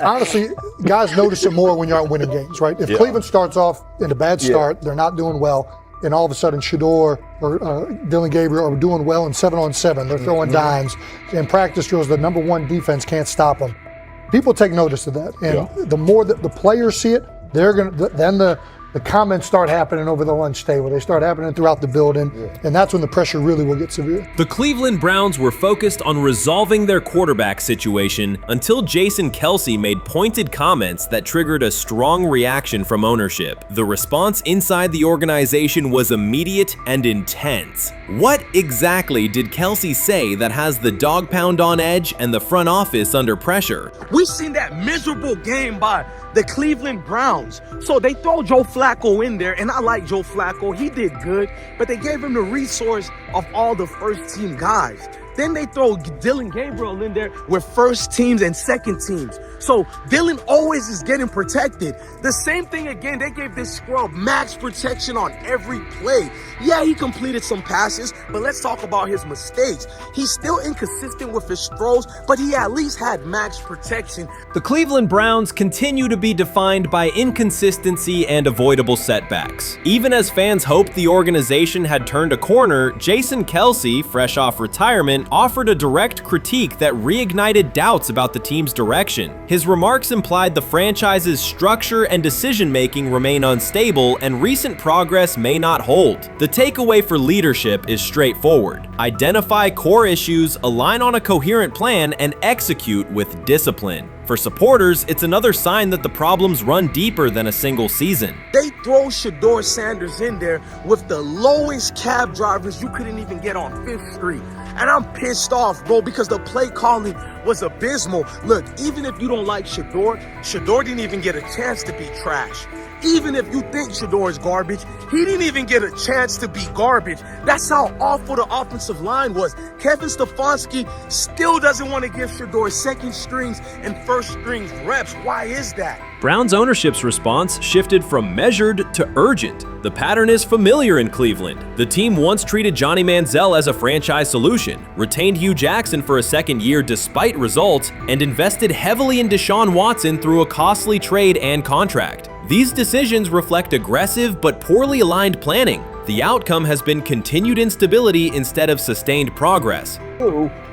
honestly, guys notice it more when you're out winning games, right? If Cleveland starts off in a bad start, they're not doing well, and all of a sudden Shedeur or Dillon Gabriel are doing well in 7-on-7, they're throwing dimes, and practice drills, the number one defense can't stop them. People take notice of that, and the more that the players see it, they're gonna then the comments start happening over the lunch table. They start happening throughout the building, and that's when the pressure really will get severe. The Cleveland Browns were focused on resolving their quarterback situation until Jason Kelce made pointed comments that triggered a strong reaction from ownership. The response inside the organization was immediate and intense. What exactly did Kelce say that has the dog pound on edge and the front office under pressure? We've seen that miserable game by the Cleveland Browns. So they throw Joe Flacco in there, and I like Joe Flacco. He did good, but they gave him the resource of all the first-team guys. Then they throw Dillon Gabriel in there with first teams and second teams. So Dillon always is getting protected. The same thing again, they gave this scrub max protection on every play. Yeah, he completed some passes, but let's talk about his mistakes. He's still inconsistent with his throws, but he at least had max protection. The Cleveland Browns continue to be defined by inconsistency and avoidable setbacks. Even as fans hoped the organization had turned a corner, Jason Kelce, fresh off retirement, offered a direct critique that reignited doubts about the team's direction. His remarks implied the franchise's structure and decision-making remain unstable and recent progress may not hold. The takeaway for leadership is straightforward. Identify core issues, align on a coherent plan, and execute with discipline. For supporters, it's another sign that the problems run deeper than a single season. They throw Shedeur Sanders in there with the lowest cab drivers you couldn't even get on 5th Street. And I'm pissed off, bro, because the play calling was abysmal. Look, even if you don't like Shedeur, Shedeur didn't even get a chance to be trash. Even if you think Shedeur is garbage, he didn't even get a chance to be garbage. That's how awful the offensive line was. Kevin Stefanski still doesn't want to give Shedeur second strings and first strings reps. Why is that? Browns ownership's response shifted from measured to urgent. The pattern is familiar in Cleveland. The team once treated Johnny Manziel as a franchise solution, retained Hugh Jackson for a second year despite results, and invested heavily in Deshaun Watson through a costly trade and contract. These decisions reflect aggressive but poorly aligned planning. The outcome has been continued instability instead of sustained progress.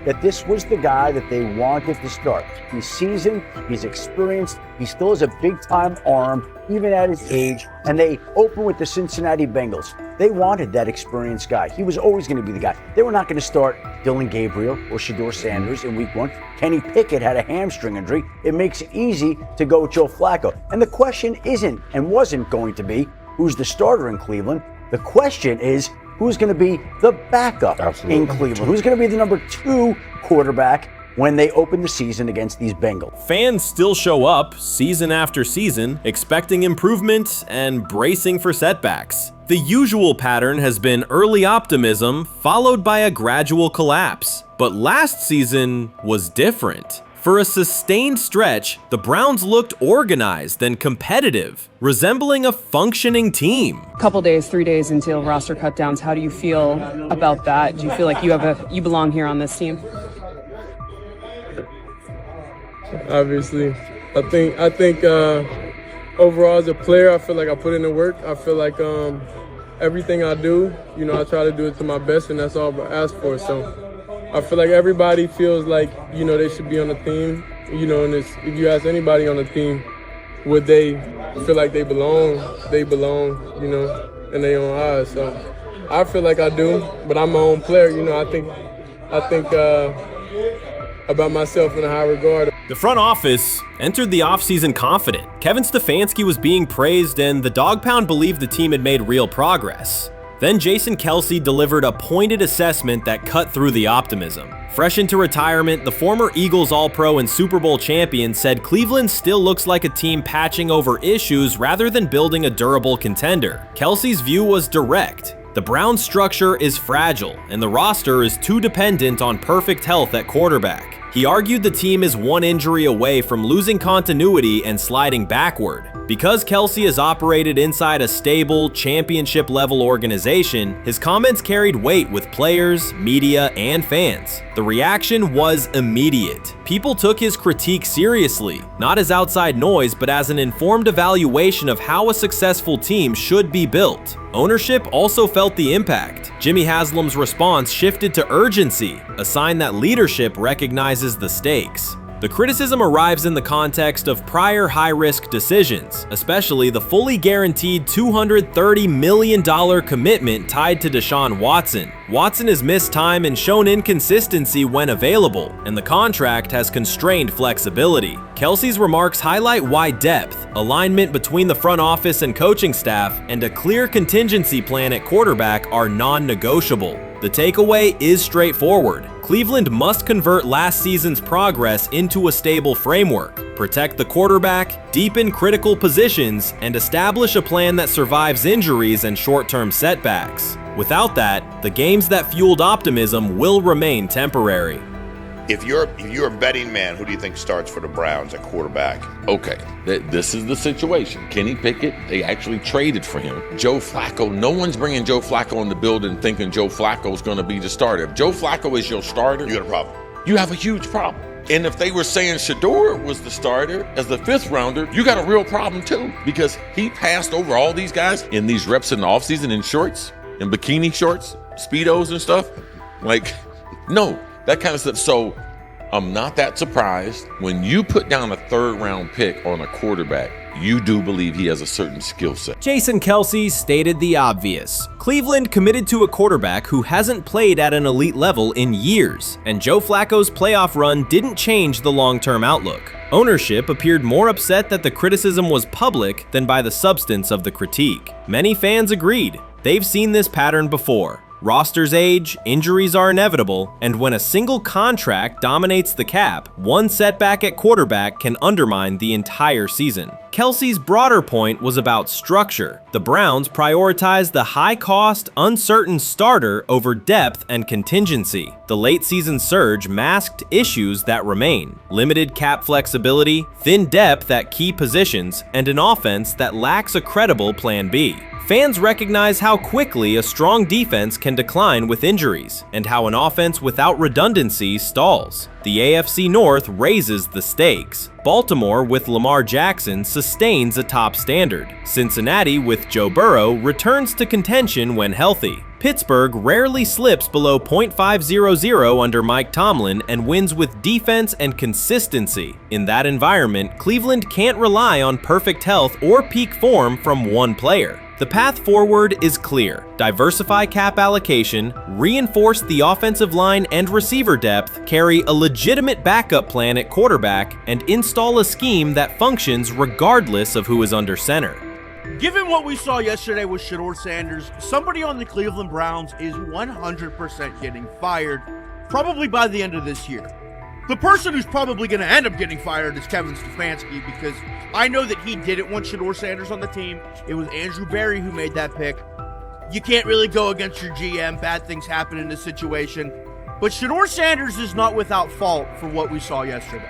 That this was the guy that they wanted to start. He's seasoned, he's experienced, he still has a big-time arm, even at his age, and they open with the Cincinnati Bengals. They wanted that experienced guy. He was always going to be the guy. They were not going to start Dillon Gabriel or Shedeur Sanders in week 1. Kenny Pickett had a hamstring injury. It makes it easy to go with Joe Flacco. And the question isn't and wasn't going to be who's the starter in Cleveland. The question is, who's going to be the backup in Cleveland? Who's going to be the number 2 quarterback when they open the season against these Bengals? Fans still show up season after season, expecting improvement and bracing for setbacks. The usual pattern has been early optimism followed by a gradual collapse. But last season was different. For a sustained stretch, the Browns looked organized and competitive, resembling a functioning team. Couple days, 3 days until roster cutdowns, how do you feel about that? Do you feel like you belong here on this team? Obviously, I think overall as a player, I feel like I put in the work. I feel like everything I do, I try to do it to my best, and that's all I ask for. So I feel like everybody feels like, they should be on the team, and if you ask anybody on the team, would they feel like they belong, in their own eyes. So I feel like I do, but I'm my own player, I think about myself in a high regard. The front office entered the offseason confident. Kevin Stefanski was being praised, and the Dog Pound believed the team had made real progress. Then Jason Kelce delivered a pointed assessment that cut through the optimism. Fresh into retirement, the former Eagles All-Pro and Super Bowl champion said Cleveland still looks like a team patching over issues rather than building a durable contender. Kelce's view was direct. The Browns' structure is fragile, and the roster is too dependent on perfect health at quarterback. He argued the team is one injury away from losing continuity and sliding backward. Because Kelce has operated inside a stable, championship-level organization, his comments carried weight with players, media, and fans. The reaction was immediate. People took his critique seriously, not as outside noise, but as an informed evaluation of how a successful team should be built. Ownership also felt the impact. Jimmy Haslam's response shifted to urgency, a sign that leadership recognizes the stakes. The criticism arrives in the context of prior high-risk decisions, especially the fully guaranteed $230 million commitment tied to Deshaun Watson. Watson has missed time and shown inconsistency when available, and the contract has constrained flexibility. Kelce's remarks highlight why depth, alignment between the front office and coaching staff, and a clear contingency plan at quarterback are non-negotiable. The takeaway is straightforward. Cleveland must convert last season's progress into a stable framework, protect the quarterback, deepen critical positions, and establish a plan that survives injuries and short-term setbacks. Without that, the games that fueled optimism will remain temporary. If you're a betting man, who do you think starts for the Browns at quarterback? Okay, this is the situation. Kenny Pickett, they actually traded for him. Joe Flacco, no one's bringing Joe Flacco in the building thinking Joe Flacco's going to be the starter. If Joe Flacco is your starter, You got a problem. you have a huge problem. And if they were saying Shedeur was the starter as the 5th rounder, you got a real problem too, because he passed over all these guys in these reps in the offseason in shorts, in bikini shorts, Speedos and stuff. Like, no. That kind of stuff. So I'm not that surprised when you put down a 3rd round pick on a quarterback. You do believe he has a certain skill set. Jason Kelce stated the obvious. Cleveland committed to a quarterback who hasn't played at an elite level in years, and Joe Flacco's playoff run didn't change the long-term outlook. Ownership appeared more upset that the criticism was public than by the substance of the critique. Many fans agreed. They've seen this pattern before. Rosters age, injuries are inevitable, and when a single contract dominates the cap, one setback at quarterback can undermine the entire season. Kelce's broader point was about structure. The Browns prioritized the high-cost, uncertain starter over depth and contingency. The late-season surge masked issues that remain: limited cap flexibility, thin depth at key positions, and an offense that lacks a credible plan B. Fans recognize how quickly a strong defense can decline with injuries, and how an offense without redundancy stalls. The AFC North raises the stakes. Baltimore with Lamar Jackson sustains a top standard. Cincinnati with Joe Burrow returns to contention when healthy. Pittsburgh rarely slips below .500 under Mike Tomlin and wins with defense and consistency. In that environment, Cleveland can't rely on perfect health or peak form from one player. The path forward is clear. Diversify cap allocation, reinforce the offensive line and receiver depth, carry a legitimate backup plan at quarterback, and install a scheme that functions regardless of who is under center. Given what we saw yesterday with Shedeur Sanders, somebody on the Cleveland Browns is 100% getting fired, probably by the end of this year. The person who's probably going to end up getting fired is Kevin Stefanski, because I know that he didn't want Shedeur Sanders on the team. It was Andrew Berry who made that pick. You can't really go against your GM. Bad things happen in this situation. But Shedeur Sanders is not without fault for what we saw yesterday.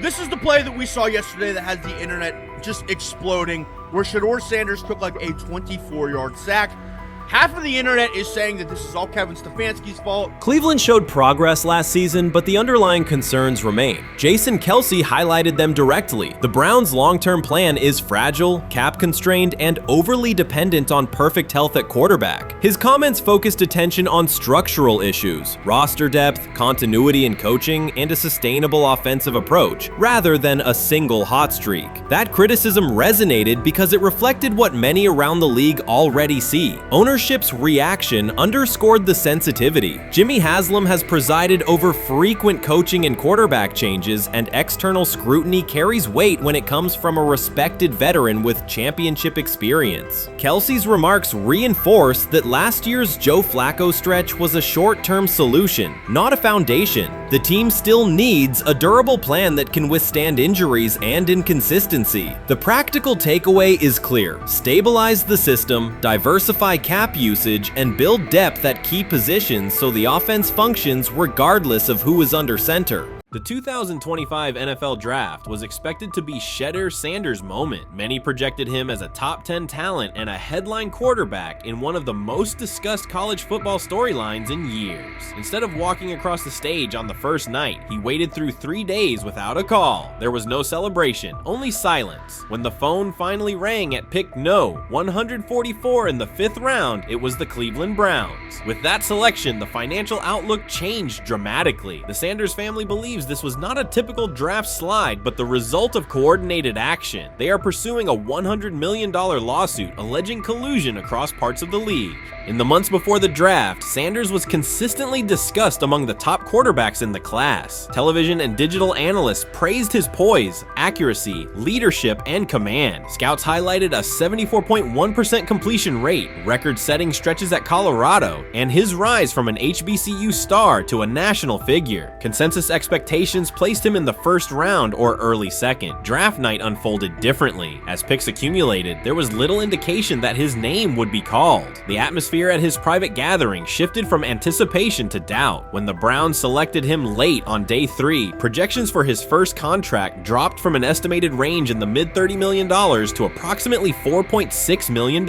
This is the play that we saw yesterday that has the internet just exploding, where Shedeur Sanders took like a 24-yard sack. Half of the internet is saying that this is all Kevin Stefanski's fault. Cleveland showed progress last season, but the underlying concerns remain. Jason Kelce highlighted them directly. The Browns' long-term plan is fragile, cap-constrained, and overly dependent on perfect health at quarterback. His comments focused attention on structural issues, roster depth, continuity in coaching, and a sustainable offensive approach, rather than a single hot streak. That criticism resonated because it reflected what many around the league already see. Ownership's reaction underscored the sensitivity. Jimmy Haslam has presided over frequent coaching and quarterback changes, and external scrutiny carries weight when it comes from a respected veteran with championship experience. Kelce's remarks reinforce that last year's Joe Flacco stretch was a short-term solution, not a foundation. The team still needs a durable plan that can withstand injuries and inconsistency. The practical takeaway is clear: stabilize the system, diversify cap usage, and build depth at key positions so the offense functions regardless of who is under center. The 2025 NFL Draft was expected to be Shedeur Sanders' moment. Many projected him as a top 10 talent and a headline quarterback in one of the most discussed college football storylines in years. Instead of walking across the stage on the first night, he waited through 3 days without a call. There was no celebration, only silence. When the phone finally rang at pick no. 144 in the 5th round, it was the Cleveland Browns. With that selection, the financial outlook changed dramatically. The Sanders family believes this was not a typical draft slide, but the result of coordinated action. They are pursuing a $100 million lawsuit alleging collusion across parts of the league. In the months before the draft, Sanders was consistently discussed among the top quarterbacks in the class. Television and digital analysts praised his poise, accuracy, leadership, and command. Scouts highlighted a 74.1% completion rate, record-setting stretches at Colorado, and his rise from an HBCU star to a national figure. Consensus expectations placed him in the first round or early second. Draft night unfolded differently. As picks accumulated, there was little indication that his name would be called. The atmosphere at his private gathering shifted from anticipation to doubt. When the Browns selected him late on day 3, projections for his first contract dropped from an estimated range in the mid-$30 million to approximately $4.6 million,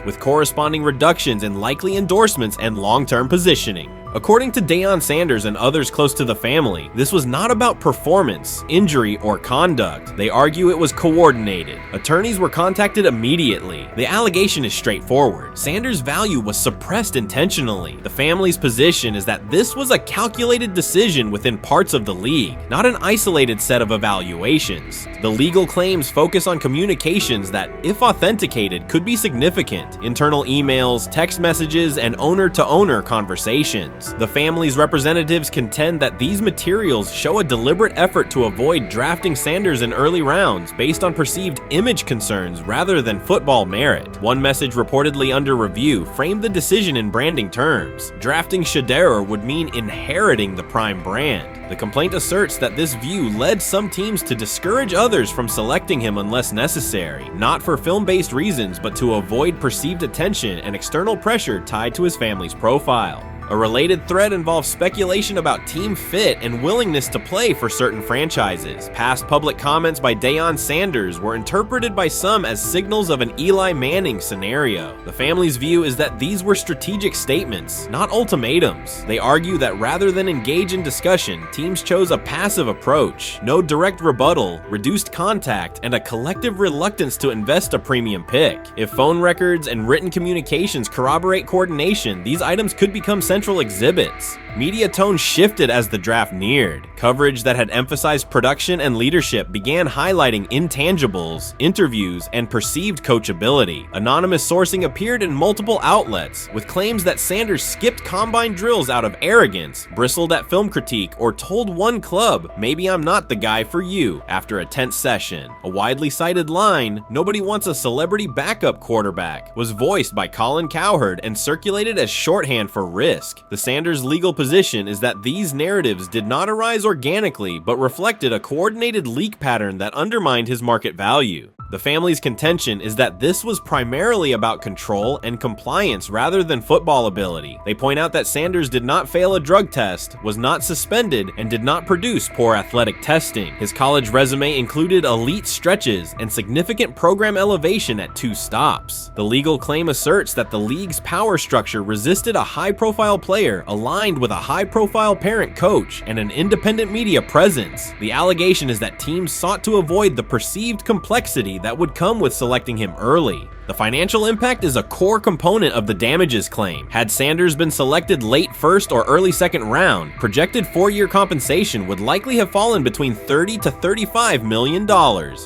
with corresponding reductions in likely endorsements and long-term positioning. According to Deion Sanders and others close to the family, this was not about performance, injury, or conduct. They argue it was coordinated. Attorneys were contacted immediately. The allegation is straightforward. Sanders' value was suppressed intentionally. The family's position is that this was a calculated decision within parts of the league, not an isolated set of evaluations. The legal claims focus on communications that, if authenticated, could be significant. Internal emails, text messages, and owner-to-owner conversations. The family's representatives contend that these materials show a deliberate effort to avoid drafting Sanders in early rounds based on perceived image concerns rather than football merit. One message reportedly under review framed the decision in branding terms. Drafting Shedeur would mean inheriting the Prime brand. The complaint asserts that this view led some teams to discourage others from selecting him unless necessary, not for film-based reasons, but to avoid perceived attention and external pressure tied to his family's profile. A related thread involves speculation about team fit and willingness to play for certain franchises. Past public comments by Deion Sanders were interpreted by some as signals of an Eli Manning scenario. The family's view is that these were strategic statements, not ultimatums. They argue that rather than engage in discussion, teams chose a passive approach, no direct rebuttal, reduced contact, and a collective reluctance to invest a premium pick. If phone records and written communications corroborate coordination, these items could become central exhibits. Media tone shifted as the draft neared. Coverage that had emphasized production and leadership began highlighting intangibles, interviews, and perceived coachability. Anonymous sourcing appeared in multiple outlets, with claims that Sanders skipped combine drills out of arrogance, bristled at film critique, or told one club, "Maybe I'm not the guy for you," after a tense session. A widely cited line, "Nobody wants a celebrity backup quarterback," was voiced by Colin Cowherd and circulated as shorthand for risk. The Sanders legal position is that these narratives did not arise organically, but reflected a coordinated leak pattern that undermined his market value. The family's contention is that this was primarily about control and compliance rather than football ability. They point out that Sanders did not fail a drug test, was not suspended, and did not produce poor athletic testing. His college resume included elite stretches and significant program elevation at 2 stops. The legal claim asserts that the league's power structure resisted a high-profile player aligned with a high-profile parent coach and an independent media presence. The allegation is that teams sought to avoid the perceived complexity that would come with selecting him early. The financial impact is a core component of the damages claim. Had Sanders been selected late first or early second round, projected 4-year compensation would likely have fallen between $30 to $35 million,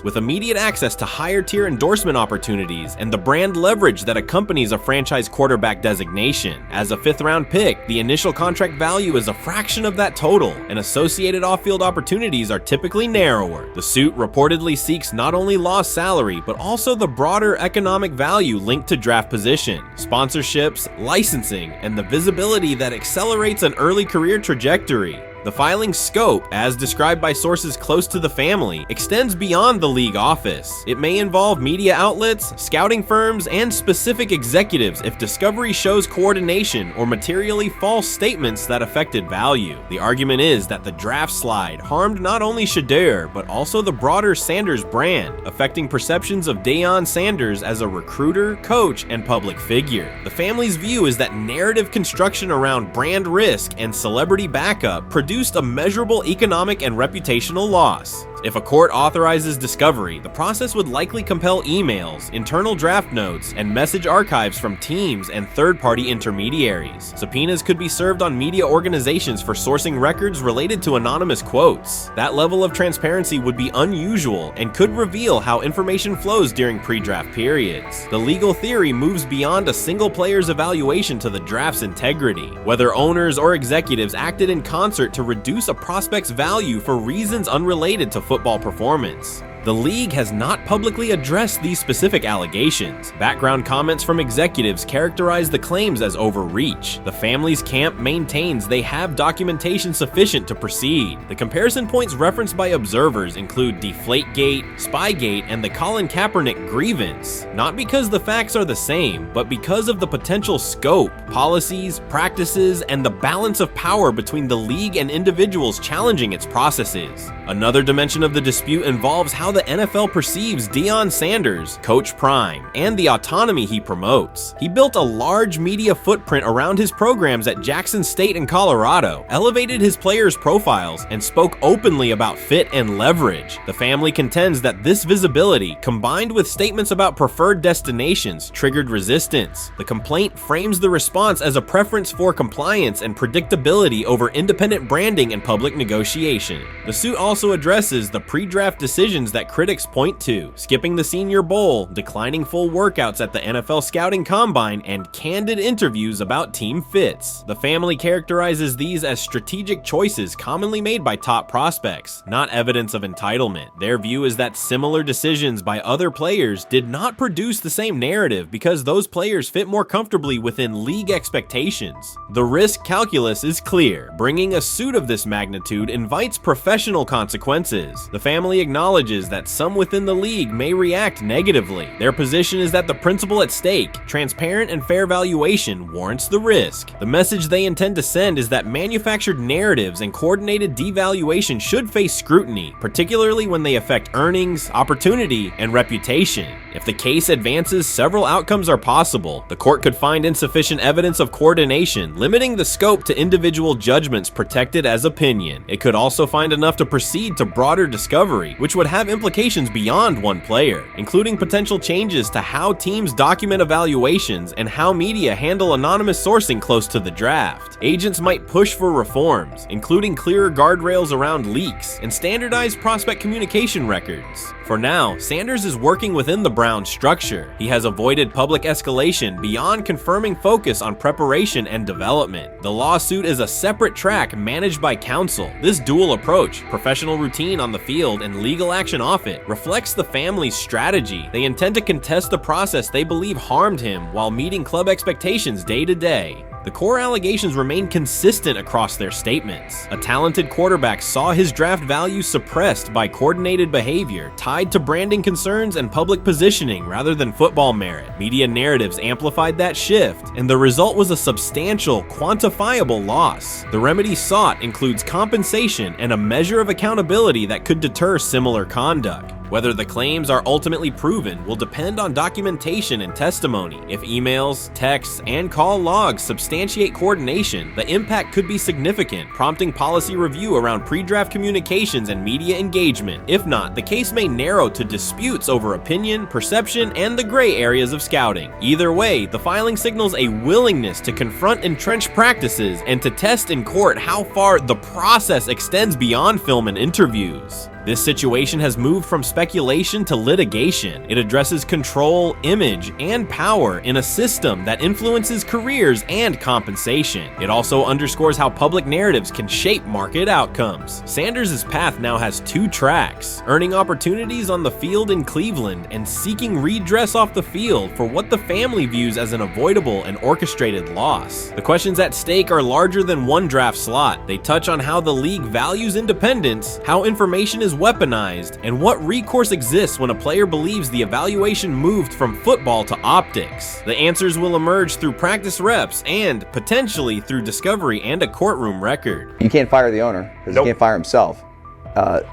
with immediate access to higher tier endorsement opportunities and the brand leverage that accompanies a franchise quarterback designation. As a 5th round pick, the initial contract value is a fraction of that total, and associated off-field opportunities are typically narrower. The suit reportedly seeks not only lost salary, but also the broader economic value linked to draft position, sponsorships, licensing, and the visibility that accelerates an early career trajectory. The filing's scope, as described by sources close to the family, extends beyond the league office. It may involve media outlets, scouting firms, and specific executives if discovery shows coordination or materially false statements that affected value. The argument is that the draft slide harmed not only Shedeur, but also the broader Sanders brand, affecting perceptions of Deion Sanders as a recruiter, coach, and public figure. The family's view is that narrative construction around brand risk and celebrity backup produced a measurable economic and reputational loss. If a court authorizes discovery, the process would likely compel emails, internal draft notes, and message archives from teams and third-party intermediaries. Subpoenas could be served on media organizations for sourcing records related to anonymous quotes. That level of transparency would be unusual and could reveal how information flows during pre-draft periods. The legal theory moves beyond a single player's evaluation to the draft's integrity, whether owners or executives acted in concert to reduce a prospect's value for reasons unrelated to football performance. The league has not publicly addressed these specific allegations. Background comments from executives characterize the claims as overreach. The family's camp maintains they have documentation sufficient to proceed. The comparison points referenced by observers include Deflategate, Spygate, and the Colin Kaepernick grievance, not because the facts are the same, but because of the potential scope, policies, practices, and the balance of power between the league and individuals challenging its processes. Another dimension of the dispute involves how the NFL perceives Deion Sanders, Coach Prime, and the autonomy he promotes. He built a large media footprint around his programs at Jackson State and Colorado, elevated his players' profiles, and spoke openly about fit and leverage. The family contends that this visibility, combined with statements about preferred destinations, triggered resistance. The complaint frames the response as a preference for compliance and predictability over independent branding and public negotiation. The suit also addresses the pre-draft decisions that critics point to: skipping the Senior Bowl, declining full workouts at the NFL Scouting Combine, and candid interviews about team fits. The family characterizes these as strategic choices commonly made by top prospects, not evidence of entitlement. Their view is that similar decisions by other players did not produce the same narrative because those players fit more comfortably within league expectations. The risk calculus is clear. Bringing a suit of this magnitude invites professional consequences. The family acknowledges that some within the league may react negatively. Their position is that the principle at stake, transparent and fair valuation, warrants the risk. The message they intend to send is that manufactured narratives and coordinated devaluation should face scrutiny, particularly when they affect earnings, opportunity, and reputation. If the case advances, several outcomes are possible. The court could find insufficient evidence of coordination, limiting the scope to individual judgments protected as opinion. It could also find enough to proceed to broader discovery, which would have implications beyond one player, including potential changes to how teams document evaluations and how media handle anonymous sourcing close to the draft. Agents might push for reforms, including clearer guardrails around leaks and standardized prospect communication records. For now, Sanders is working within the Browns structure. He has avoided public escalation beyond confirming focus on preparation and development. The lawsuit is a separate track managed by counsel. This dual approach, professional routine on the field and legal action off it, reflects the family's strategy. They intend to contest the process they believe harmed him while meeting club expectations day to day. The core allegations remain consistent across their statements. A talented quarterback saw his draft value suppressed by coordinated behavior tied to branding concerns and public positioning rather than football merit. Media narratives amplified that shift, and the result was a substantial, quantifiable loss. The remedy sought includes compensation and a measure of accountability that could deter similar conduct. Whether the claims are ultimately proven will depend on documentation and testimony. If emails, texts, and call logs substantiate coordination, the impact could be significant, prompting policy review around pre-draft communications and media engagement. If not, the case may narrow to disputes over opinion, perception, and the gray areas of scouting. Either way, the filing signals a willingness to confront entrenched practices and to test in court how far the process extends beyond film and interviews. This situation has moved from speculation to litigation. It addresses control, image, and power in a system that influences careers and compensation. It also underscores how public narratives can shape market outcomes. Sanders' path now has two tracks: earning opportunities on the field in Cleveland and seeking redress off the field for what the family views as an avoidable and orchestrated loss. The questions at stake are larger than one draft slot. They touch on how the league values independence, how information is weaponized, and what recourse exists when a player believes the evaluation moved from football to optics. The answers will emerge through practice reps and, potentially, through discovery and a courtroom record. You can't fire the owner because he can't fire himself.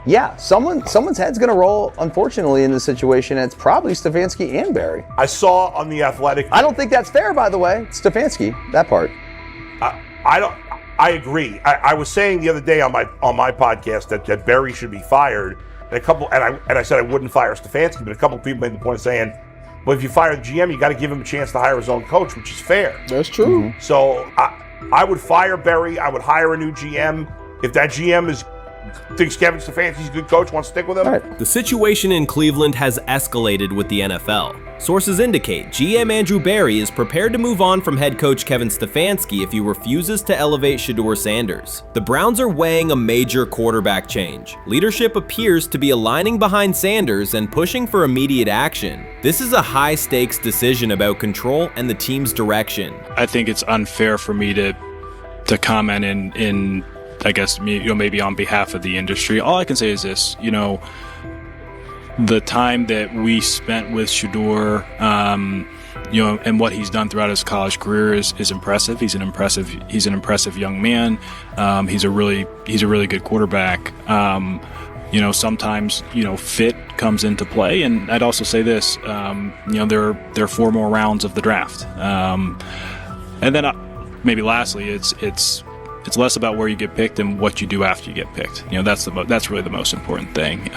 Yeah, someone's head's going to roll, unfortunately, in this situation, and it's probably Stefanski and Barry. I saw on The Athletic. I don't think that's fair, by the way. Stefanski, that part. I agree. I was saying the other day on my podcast that Barry should be fired, and I said I wouldn't fire Stefanski, but a couple of people made the point of saying, well, if you fire the GM, you got to give him a chance to hire his own coach, which is fair. That's true. So I would fire Barry. I would hire a new GM. If that GM thinks Kevin Stefanski's a good coach, wants to stick with him. Right. The situation in Cleveland has escalated with the NFL. Sources indicate GM Andrew Barry is prepared to move on from head coach Kevin Stefanski if he refuses to elevate Shedeur Sanders. The Browns are weighing a major quarterback change. Leadership appears to be aligning behind Sanders and pushing for immediate action. This is a high-stakes decision about control and the team's direction. I think it's unfair for me to comment in I guess, maybe on behalf of the industry. All I can say is this, the time that we spent with Shedeur, and what he's done throughout his college career is impressive. He's an impressive young man. He's a really good quarterback. Sometimes, fit comes into play. And I'd also say this, there are 4 more rounds of the draft. And then maybe lastly, it's less about where you get picked and what you do after you get picked. That's really the most important thing.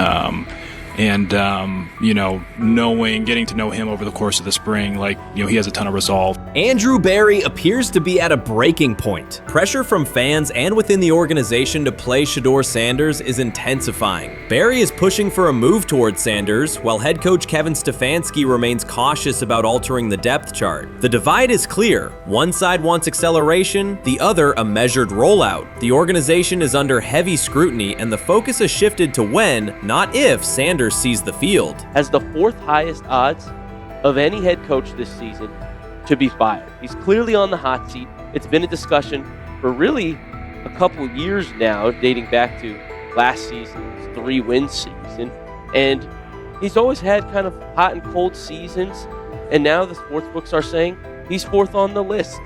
Getting to know him over the course of the spring, he has a ton of resolve. Andrew Barry appears to be at a breaking point. Pressure from fans and within the organization to play Shedeur Sanders is intensifying. Barry is pushing for a move towards Sanders, while head coach Kevin Stefanski remains cautious about altering the depth chart. The divide is clear. One side wants acceleration, the other a measured rollout. The organization is under heavy scrutiny, and the focus has shifted to when, not if, Sanders sees the field. Has the 4th highest odds of any head coach this season to be fired. He's clearly on the hot seat. It's been a discussion for really a couple years now, dating back to last season's 3-win season. And he's always had kind of hot and cold seasons. And now the sports books are saying he's 4th on the list.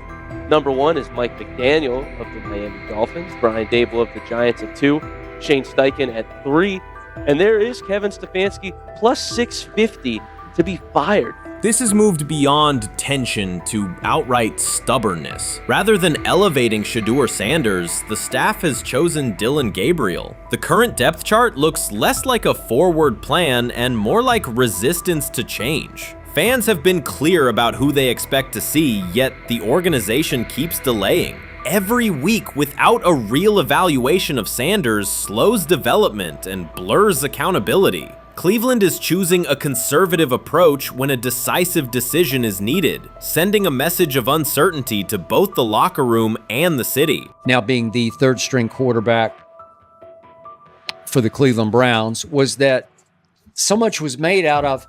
Number 1 is Mike McDaniel of the Miami Dolphins, Brian Daboll of the Giants at 2, Shane Steichen at 3, and there is Kevin Stefanski plus 650 to be fired. This has moved beyond tension to outright stubbornness. Rather than elevating Shedeur Sanders, the staff has chosen Dillon Gabriel. The current depth chart looks less like a forward plan and more like resistance to change. Fans have been clear about who they expect to see, yet the organization keeps delaying. Every week without a real evaluation of Sanders slows development and blurs accountability. Cleveland is choosing a conservative approach when a decisive decision is needed, sending a message of uncertainty to both the locker room and the city. Now being the 3rd string quarterback for the Cleveland Browns, was that so much was made out of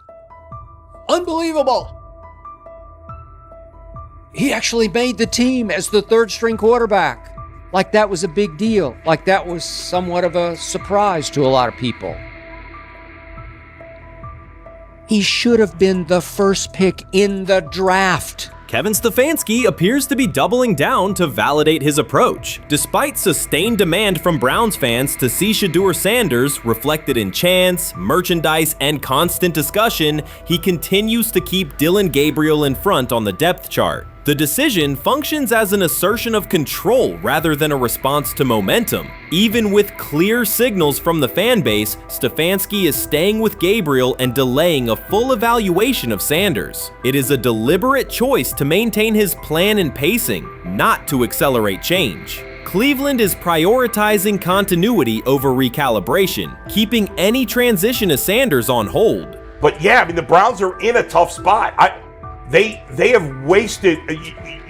unbelievable. He actually made the team as the 3rd string quarterback. Like that was a big deal. Like that was somewhat of a surprise to a lot of people. He should have been the 1st pick in the draft. Kevin Stefanski appears to be doubling down to validate his approach. Despite sustained demand from Browns fans to see Shedeur Sanders reflected in chants, merchandise, and constant discussion, he continues to keep Dillon Gabriel in front on the depth chart. The decision functions as an assertion of control rather than a response to momentum. Even with clear signals from the fan base, Stefanski is staying with Gabriel and delaying a full evaluation of Sanders. It is a deliberate choice to maintain his plan and pacing, not to accelerate change. Cleveland is prioritizing continuity over recalibration, keeping any transition to Sanders on hold. But yeah, I mean, the Browns are in a tough spot. They have wasted.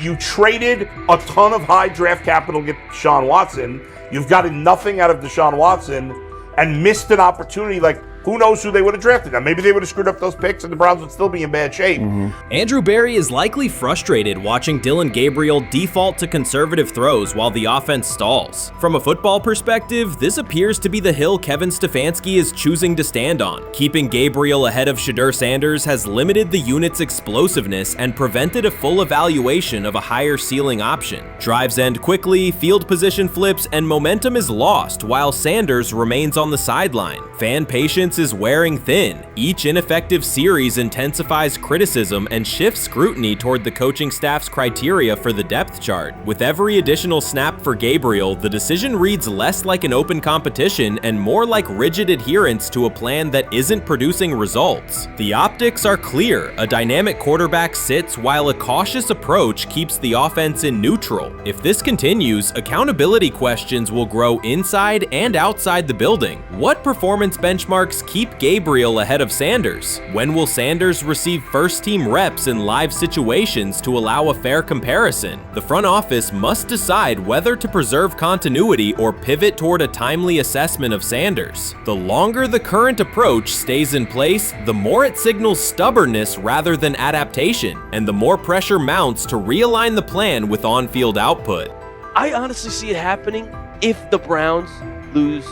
You traded a ton of high draft capital to get Deshaun Watson. You've gotten nothing out of Deshaun Watson and missed an opportunity. Like, who knows who they would have drafted? Now, maybe they would have screwed up those picks and the Browns would still be in bad shape. Andrew Berry is likely frustrated watching Dillon Gabriel default to conservative throws while the offense stalls. From a football perspective, this appears to be the hill Kevin Stefanski is choosing to stand on. Keeping Gabriel ahead of Shedeur Sanders has limited the unit's explosiveness and prevented a full evaluation of a higher ceiling option. Drives end quickly, field position flips, and momentum is lost while Sanders remains on the sideline. Fan patience is wearing thin. Each ineffective series intensifies criticism and shifts scrutiny toward the coaching staff's criteria for the depth chart. With every additional snap for Gabriel, the decision reads less like an open competition and more like rigid adherence to a plan that isn't producing results. The optics are clear. A dynamic quarterback sits while a cautious approach keeps the offense in neutral. If this continues, accountability questions will grow inside and outside the building. What performance benchmarks keep Gabriel ahead of Sanders? When will Sanders receive first-team reps in live situations to allow a fair comparison? The front office must decide whether to preserve continuity or pivot toward a timely assessment of Sanders. The longer the current approach stays in place, the more it signals stubbornness rather than adaptation, and the more pressure mounts to realign the plan with on-field output. I honestly see it happening if the Browns lose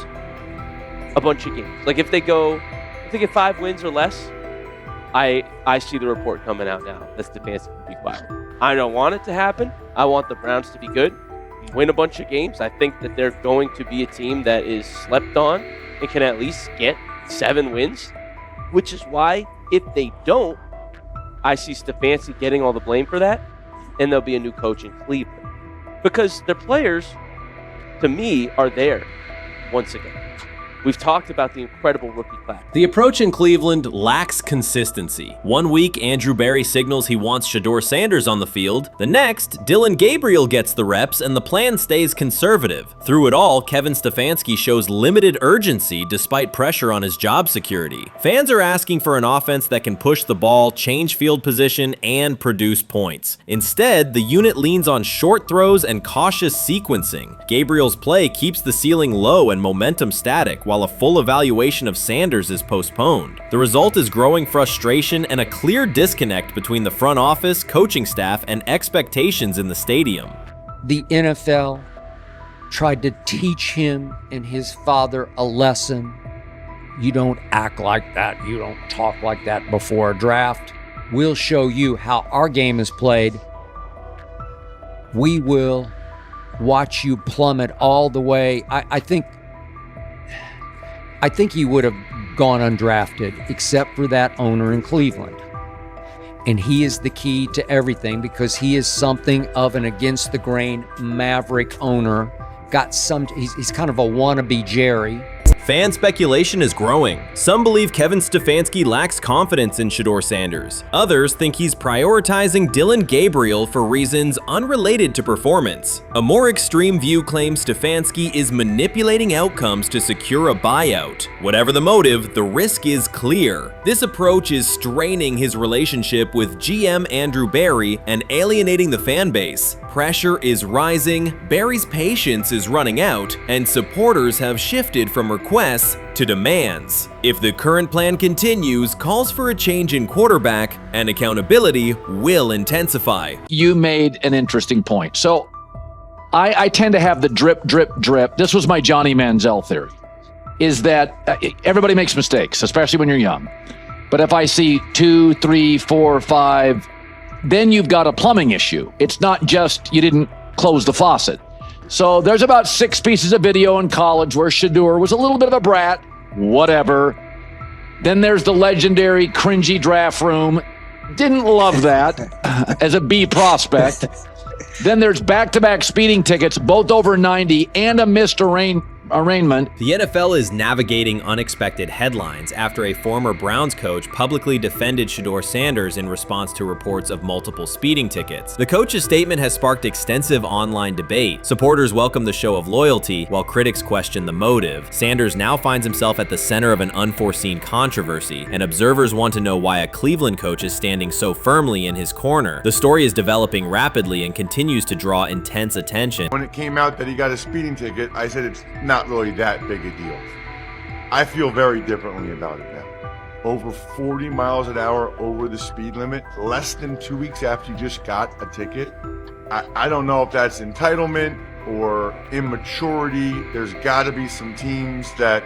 a bunch of games. Like if they get 5 wins or less, I see the report coming out now that Stefanski will be fired. I don't want it to happen. I want the Browns to be good, win a bunch of games. I think that they're going to be a team that is slept on and can at least get 7 wins, which is why if they don't, I see Stefanski getting all the blame for that, and there'll be a new coach in Cleveland. Because their players, to me, are there once again. We've talked about the incredible rookie class. The approach in Cleveland lacks consistency. One week, Andrew Berry signals he wants Shedeur Sanders on the field. The next, Dillon Gabriel gets the reps and the plan stays conservative. Through it all, Kevin Stefanski shows limited urgency despite pressure on his job security. Fans are asking for an offense that can push the ball, change field position, and produce points. Instead, the unit leans on short throws and cautious sequencing. Gabriel's play keeps the ceiling low and momentum static, while a full evaluation of Sanders is postponed. The result is growing frustration and a clear disconnect between the front office, coaching staff, and expectations in the stadium. The NFL tried to teach him and his father a lesson. You don't act like that. You don't talk like that before a draft. We'll show you how our game is played. We will watch you plummet all the way. I think he would have gone undrafted except for that owner in Cleveland. And he is the key to everything because he is something of an against-the-grain maverick owner. He's kind of a wannabe Jerry. Fan speculation is growing. Some believe Kevin Stefanski lacks confidence in Shedeur Sanders. Others think he's prioritizing Dillon Gabriel for reasons unrelated to performance. A more extreme view claims Stefanski is manipulating outcomes to secure a buyout. Whatever the motive, the risk is clear. This approach is straining his relationship with GM Andrew Berry and alienating the fan base. Pressure is rising, Berry's patience is running out, and supporters have shifted from requests to demands. If the current plan continues, calls for a change in quarterback and accountability will intensify. You made an interesting point. So I tend to have the drip, drip, drip. This was my Johnny Manziel theory, is that everybody makes mistakes, especially when you're young. But if I see 2, 3, 4, 5, then you've got a plumbing issue. It's not just you didn't close the faucet. So there's about 6 pieces of video in college where Shedeur was a little bit of a brat, whatever. Then there's the legendary cringy draft room. Didn't love that as a B prospect. Then there's back-to-back speeding tickets, both over 90, and a missed arraignment. The NFL is navigating unexpected headlines after a former Browns coach publicly defended Shedeur Sanders in response to reports of multiple speeding tickets. The coach's statement has sparked extensive online debate. Supporters welcome the show of loyalty, while critics question the motive. Sanders now finds himself at the center of an unforeseen controversy, and observers want to know why a Cleveland coach is standing so firmly in his corner. The story is developing rapidly and continues to draw intense attention. When it came out that he got a speeding ticket, I said it's not really that big a deal. I feel very differently about it now. Over 40 miles an hour over the speed limit, less than 2 weeks after you just got a ticket. I don't know if that's entitlement or immaturity. There's got to be some teams that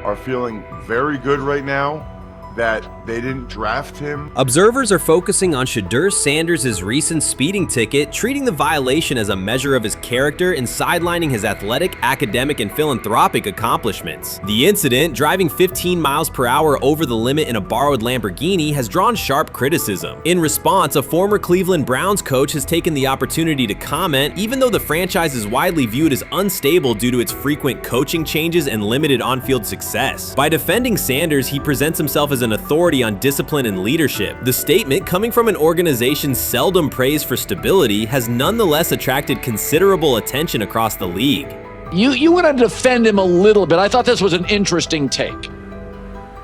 are feeling very good right now that they didn't draft him. Observers are focusing on Shedeur Sanders' recent speeding ticket, treating the violation as a measure of his character and sidelining his athletic, academic, and philanthropic accomplishments. The incident, driving 15 miles per hour over the limit in a borrowed Lamborghini, has drawn sharp criticism. In response, a former Cleveland Browns coach has taken the opportunity to comment, even though the franchise is widely viewed as unstable due to its frequent coaching changes and limited on-field success. By defending Sanders, he presents himself as an authority on discipline and leadership. The statement, coming from an organization seldom praised for stability, has nonetheless attracted considerable attention across the league. You want to defend him a little bit. I thought this was an interesting take.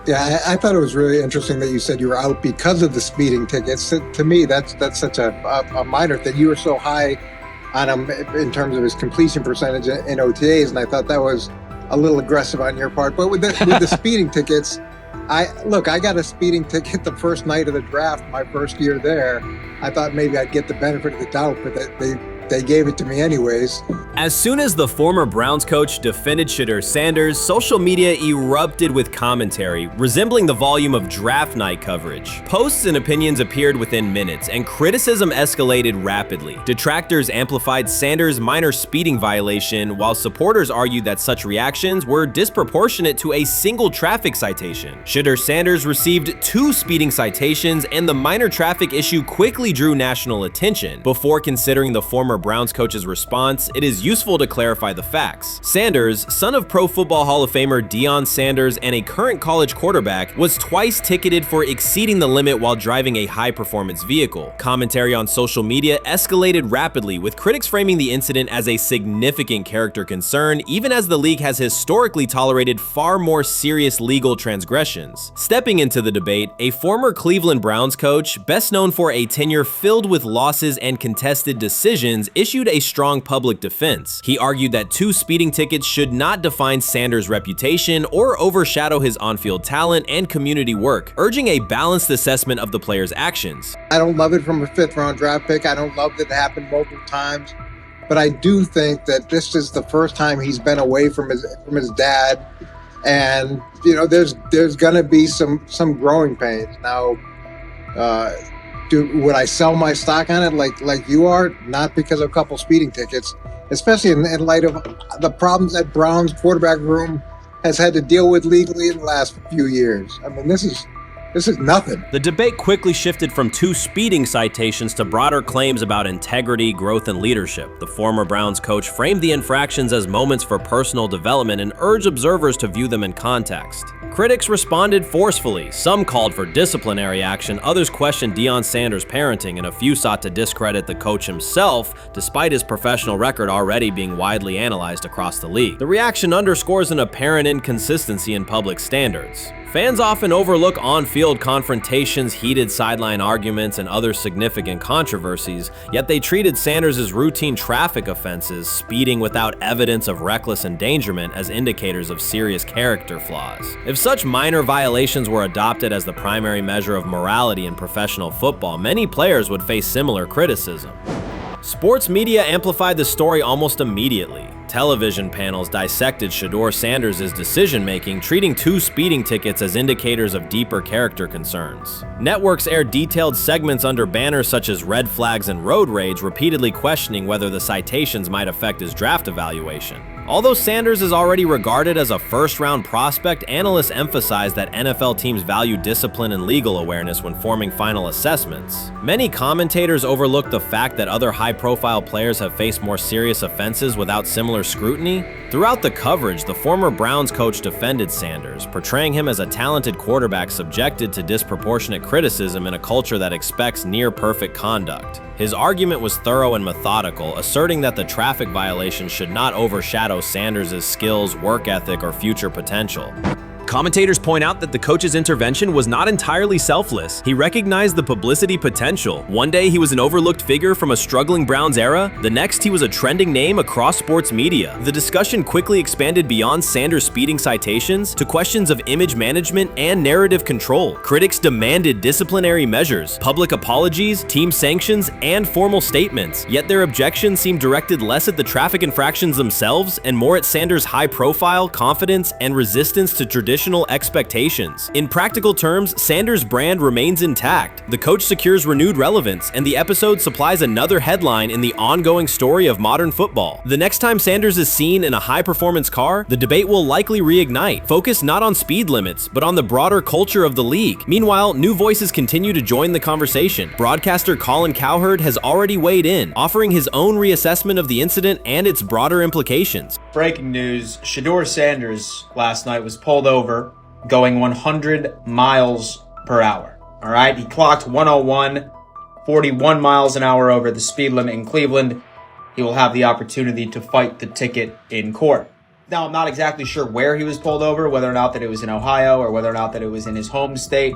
Yeah, I thought it was really interesting that you said you were out because of the speeding tickets. To me, that's such a minor thing. You were so high on him in terms of his completion percentage in OTAs, and I thought that was a little aggressive on your part. But with the speeding tickets, I got a speeding ticket the first night of the draft, my first year there. I thought maybe I'd get the benefit of the doubt, but they gave it to me anyways. As soon as the former Browns coach defended Shedeur Sanders, social media erupted with commentary, resembling the volume of draft night coverage. Posts and opinions appeared within minutes, and criticism escalated rapidly. Detractors amplified Sanders' minor speeding violation, while supporters argued that such reactions were disproportionate to a single traffic citation. Shedeur Sanders received 2 speeding citations, and the minor traffic issue quickly drew national attention. Before considering the former Browns coach's response, it is useful to clarify the facts. Sanders, son of Pro Football Hall of Famer Deion Sanders and a current college quarterback, was twice ticketed for exceeding the limit while driving a high-performance vehicle. Commentary on social media escalated rapidly, with critics framing the incident as a significant character concern, even as the league has historically tolerated far more serious legal transgressions. Stepping into the debate, a former Cleveland Browns coach, best known for a tenure filled with losses and contested decisions, issued a strong public defense. He argued that 2 speeding tickets should not define Sanders' reputation or overshadow his on-field talent and community work, urging a balanced assessment of the player's actions. I don't love it from a 5th-round draft pick. I don't love that it happened multiple times, but I do think that this is the first time he's been away from his dad, and there's gonna be some growing pains now. Would I sell my stock on it like you are? Not because of a couple speeding tickets, especially in light of the problems that Brown's quarterback room has had to deal with legally in the last few years. I mean, this is nothing. The debate quickly shifted from 2 speeding citations to broader claims about integrity, growth, and leadership. The former Browns coach framed the infractions as moments for personal development and urged observers to view them in context. Critics responded forcefully. Some called for disciplinary action, others questioned Deion Sanders' parenting, and a few sought to discredit the coach himself, despite his professional record already being widely analyzed across the league. The reaction underscores an apparent inconsistency in public standards. Fans often overlook on-field confrontations, heated sideline arguments, and other significant controversies, yet they treated Sanders' routine traffic offenses, speeding without evidence of reckless endangerment, as indicators of serious character flaws. If such minor violations were adopted as the primary measure of morality in professional football, many players would face similar criticism. Sports media amplified the story almost immediately. Television panels dissected Shedeur Sanders' decision-making, treating 2 speeding tickets as indicators of deeper character concerns. Networks aired detailed segments under banners such as red flags and road rage, repeatedly questioning whether the citations might affect his draft evaluation. Although Sanders is already regarded as a first-round prospect, analysts emphasize that NFL teams value discipline and legal awareness when forming final assessments. Many commentators overlook the fact that other high-profile players have faced more serious offenses without similar similar scrutiny? Throughout the coverage, the former Browns coach defended Sanders, portraying him as a talented quarterback subjected to disproportionate criticism in a culture that expects near-perfect conduct. His argument was thorough and methodical, asserting that the traffic violation should not overshadow Sanders' skills, work ethic, or future potential. Commentators point out that the coach's intervention was not entirely selfless. He recognized the publicity potential. One day he was an overlooked figure from a struggling Browns era. The next he was a trending name across sports media. The discussion quickly expanded beyond Sanders' speeding citations to questions of image management and narrative control. Critics demanded disciplinary measures, public apologies, team sanctions, and formal statements. Yet their objections seemed directed less at the traffic infractions themselves and more at Sanders' high profile, confidence, and resistance to traditional expectations. In practical terms, Sanders' brand remains intact. The coach secures renewed relevance, and the episode supplies another headline in the ongoing story of modern football. The next time Sanders is seen in a high-performance car, the debate will likely reignite, focused not on speed limits, but on the broader culture of the league. Meanwhile, new voices continue to join the conversation. Broadcaster Colin Cowherd has already weighed in, offering his own reassessment of the incident and its broader implications. Breaking news, Shedeur Sanders last night was pulled over going 100 miles per hour. All right, he clocked 101, 41 miles an hour over the speed limit in Cleveland. He will have the opportunity to fight the ticket in court. Now, I'm not exactly sure where he was pulled over, whether or not that it was in Ohio or whether or not that it was in his home state.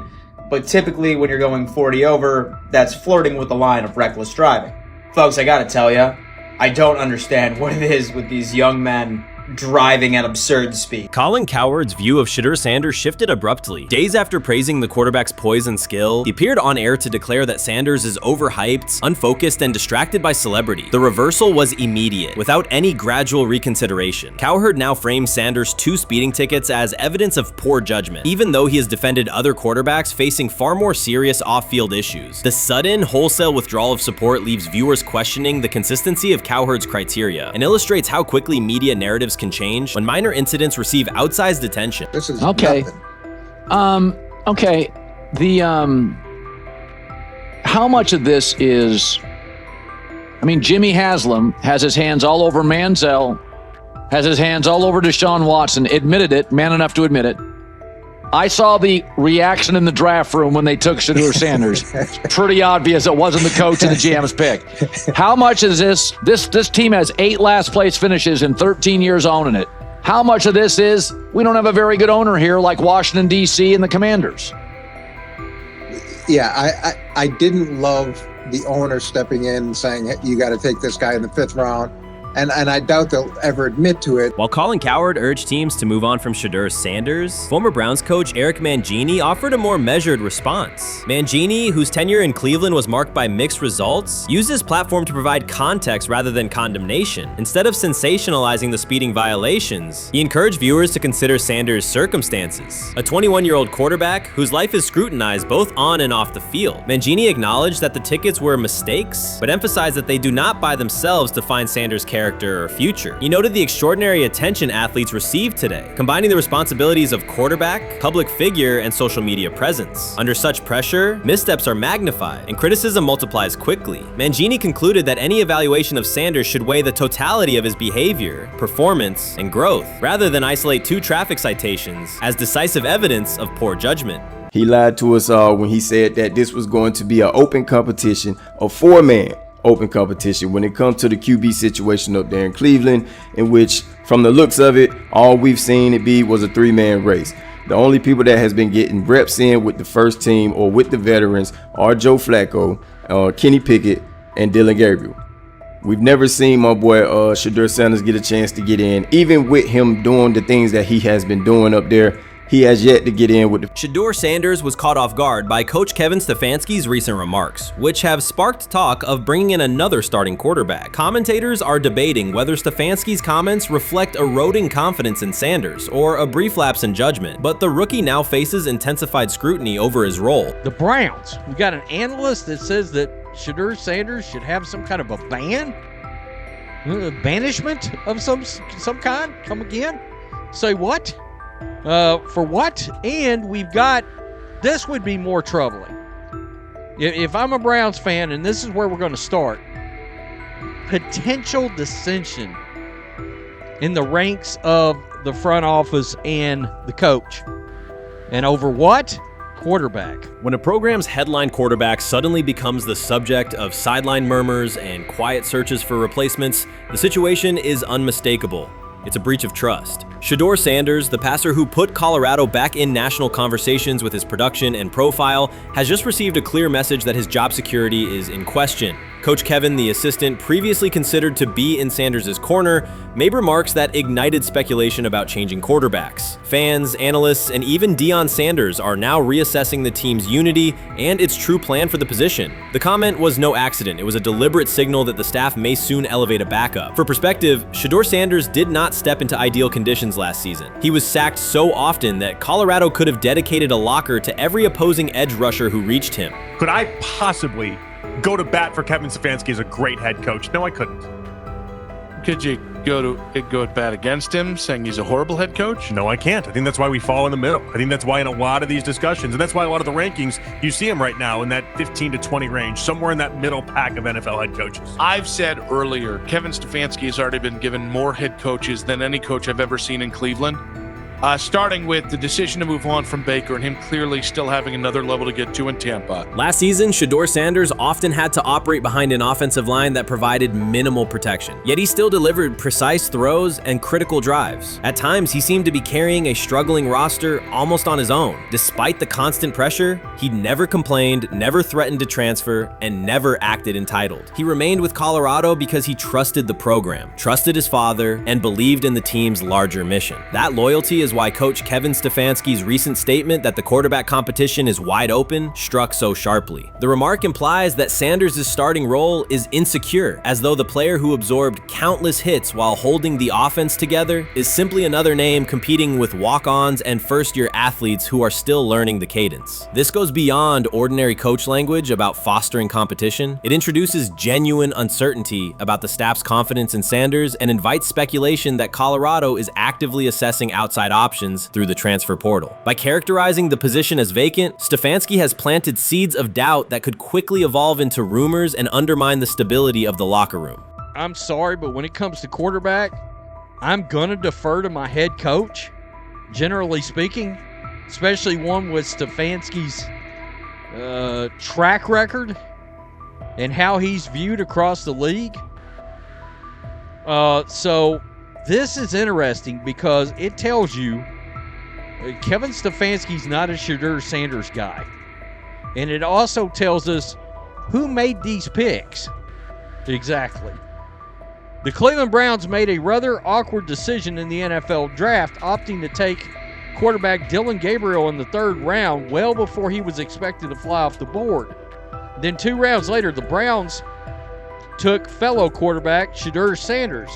But typically when you're going 40 over, that's flirting with the line of reckless driving. Folks, I gotta tell you, I don't understand what it is with these young men driving at absurd speed. Colin Cowherd's view of Shedeur Sanders shifted abruptly. Days after praising the quarterback's poise and skill, he appeared on air to declare that Sanders is overhyped, unfocused, and distracted by celebrity. The reversal was immediate, without any gradual reconsideration. Cowherd now frames Sanders' 2 speeding tickets as evidence of poor judgment, even though he has defended other quarterbacks facing far more serious off-field issues. The sudden, wholesale withdrawal of support leaves viewers questioning the consistency of Cowherd's criteria and illustrates how quickly media narratives can change when minor incidents receive outsized attention. This is okay. nothing. Okay. How much of this is? I mean, Jimmy Haslam has his hands all over Manziel, has his hands all over Deshaun Watson. Admitted it, man enough to admit it. I saw the reaction in the draft room when they took Shedeur Sanders. Pretty obvious it wasn't the coach and the GM's pick. How much is this? This team has 8 last place finishes in 13 years owning it. How much of this is we don't have a very good owner here like Washington, D.C. and the Commanders? Yeah, I didn't love the owner stepping in and saying, you got to take this guy in the 5th round. And I doubt they'll ever admit to it. While Colin Cowherd urged teams to move on from Shedeur Sanders, former Browns coach Eric Mangini offered a more measured response. Mangini, whose tenure in Cleveland was marked by mixed results, used his platform to provide context rather than condemnation. Instead of sensationalizing the speeding violations, he encouraged viewers to consider Sanders' circumstances. A 21-year-old quarterback whose life is scrutinized both on and off the field. Mangini acknowledged that the tickets were mistakes, but emphasized that they do not by themselves define Sanders' character or future. He noted the extraordinary attention athletes receive today, combining the responsibilities of quarterback, public figure, and social media presence. Under such pressure, missteps are magnified, and criticism multiplies quickly. Mangini concluded that any evaluation of Sanders should weigh the totality of his behavior, performance, and growth, rather than isolate 2 traffic citations as decisive evidence of poor judgment. He lied to us all when he said that this was going to be an open competition, a 4-man open competition when it comes to the QB situation up there in Cleveland, in which, from the looks of it, all we've seen it be was a 3-man race. The only people that has been getting reps in with the first team or with the veterans are Joe Flacco, Kenny Pickett, and Dylan Gabriel. We've never seen my boy Shedeur Sanders get a chance to get in, even with him doing the things that he has been doing up there. He has yet to get in with the... Shedeur Sanders was caught off guard by Coach Kevin Stefanski's recent remarks, which have sparked talk of bringing in another starting quarterback. Commentators are debating whether Stefanski's comments reflect eroding confidence in Sanders or a brief lapse in judgment, but the rookie now faces intensified scrutiny over his role. The Browns, we got an analyst that says that Shedeur Sanders should have some kind of a ban? Banishment of some kind? Come again? Say what? For what? And we've got, this would be more troubling. If I'm a Browns fan, and this is where we're going to start, potential dissension in the ranks of the front office and the coach. And over what? Quarterback. When a program's headline quarterback suddenly becomes the subject of sideline murmurs and quiet searches for replacements, the situation is unmistakable. It's a breach of trust. Shedeur Sanders, the passer who put Colorado back in national conversations with his production and profile, has just received a clear message that his job security is in question. Coach Kevin, the assistant previously considered to be in Sanders' corner, made remarks that ignited speculation about changing quarterbacks. Fans, analysts, and even Deion Sanders are now reassessing the team's unity and its true plan for the position. The comment was no accident. It was a deliberate signal that the staff may soon elevate a backup. For perspective, Shedeur Sanders did not step into ideal conditions last season. He was sacked so often that Colorado could have dedicated a locker to every opposing edge rusher who reached him. Could I possibly go to bat for Kevin Stefanski as a great head coach? No, I couldn't. Could you go to bat against him, saying he's a horrible head coach? No, I can't. I think that's why we fall in the middle. I think that's why in a lot of these discussions, and that's why a lot of the rankings, you see him right now in that 15 to 20 range, somewhere in that middle pack of NFL head coaches. I've said earlier, Kevin Stefanski has already been given more head coaches than any coach I've ever seen in Cleveland. Starting with the decision to move on from Baker and him clearly still having another level to get to in Tampa. Last season, Shedeur Sanders often had to operate behind an offensive line that provided minimal protection. Yet he still delivered precise throws and critical drives. At times, he seemed to be carrying a struggling roster almost on his own. Despite the constant pressure, he never complained, never threatened to transfer, and never acted entitled. He remained with Colorado because he trusted the program, trusted his father, and believed in the team's larger mission. That loyalty is why Coach Kevin Stefanski's recent statement that the quarterback competition is wide open struck so sharply. The remark implies that Sanders' starting role is insecure, as though the player who absorbed countless hits while holding the offense together is simply another name competing with walk-ons and first-year athletes who are still learning the cadence. This goes beyond ordinary coach language about fostering competition. It introduces genuine uncertainty about the staff's confidence in Sanders and invites speculation that Colorado is actively assessing outside options through the transfer portal. By characterizing the position as vacant, Stefanski has planted seeds of doubt that could quickly evolve into rumors and undermine the stability of the locker room. I'm sorry, but when it comes to quarterback, I'm going to defer to my head coach, generally speaking, especially one with Stefanski's track record and how he's viewed across the league. So this is interesting because it tells you Kevin Stefanski's not a Shedeur Sanders guy. And it also tells us who made these picks. Exactly. The Cleveland Browns made a rather awkward decision in the NFL draft, opting to take quarterback Dillon Gabriel in the 3rd round well before he was expected to fly off the board. Then 2 rounds later, the Browns took fellow quarterback Shedeur Sanders.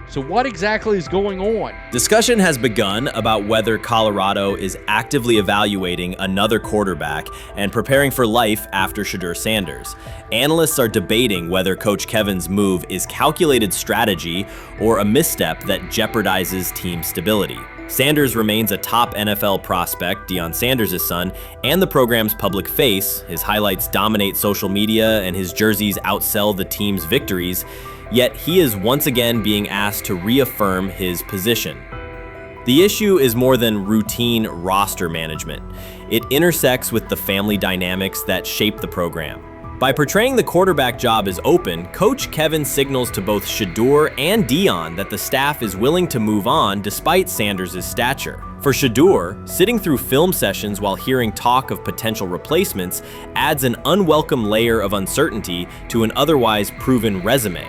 So what exactly is going on? Discussion has begun about whether Colorado is actively evaluating another quarterback and preparing for life after Shedeur Sanders. Analysts are debating whether Coach Kevin's move is calculated strategy or a misstep that jeopardizes team stability. Sanders remains a top NFL prospect, Deion Sanders' son, and the program's public face. His highlights dominate social media and his jerseys outsell the team's victories. Yet he is once again being asked to reaffirm his position. The issue is more than routine roster management. It intersects with the family dynamics that shape the program. By portraying the quarterback job as open, Coach Kevin signals to both Shedeur and Deion that the staff is willing to move on despite Sanders' stature. For Shedeur, sitting through film sessions while hearing talk of potential replacements adds an unwelcome layer of uncertainty to an otherwise proven resume.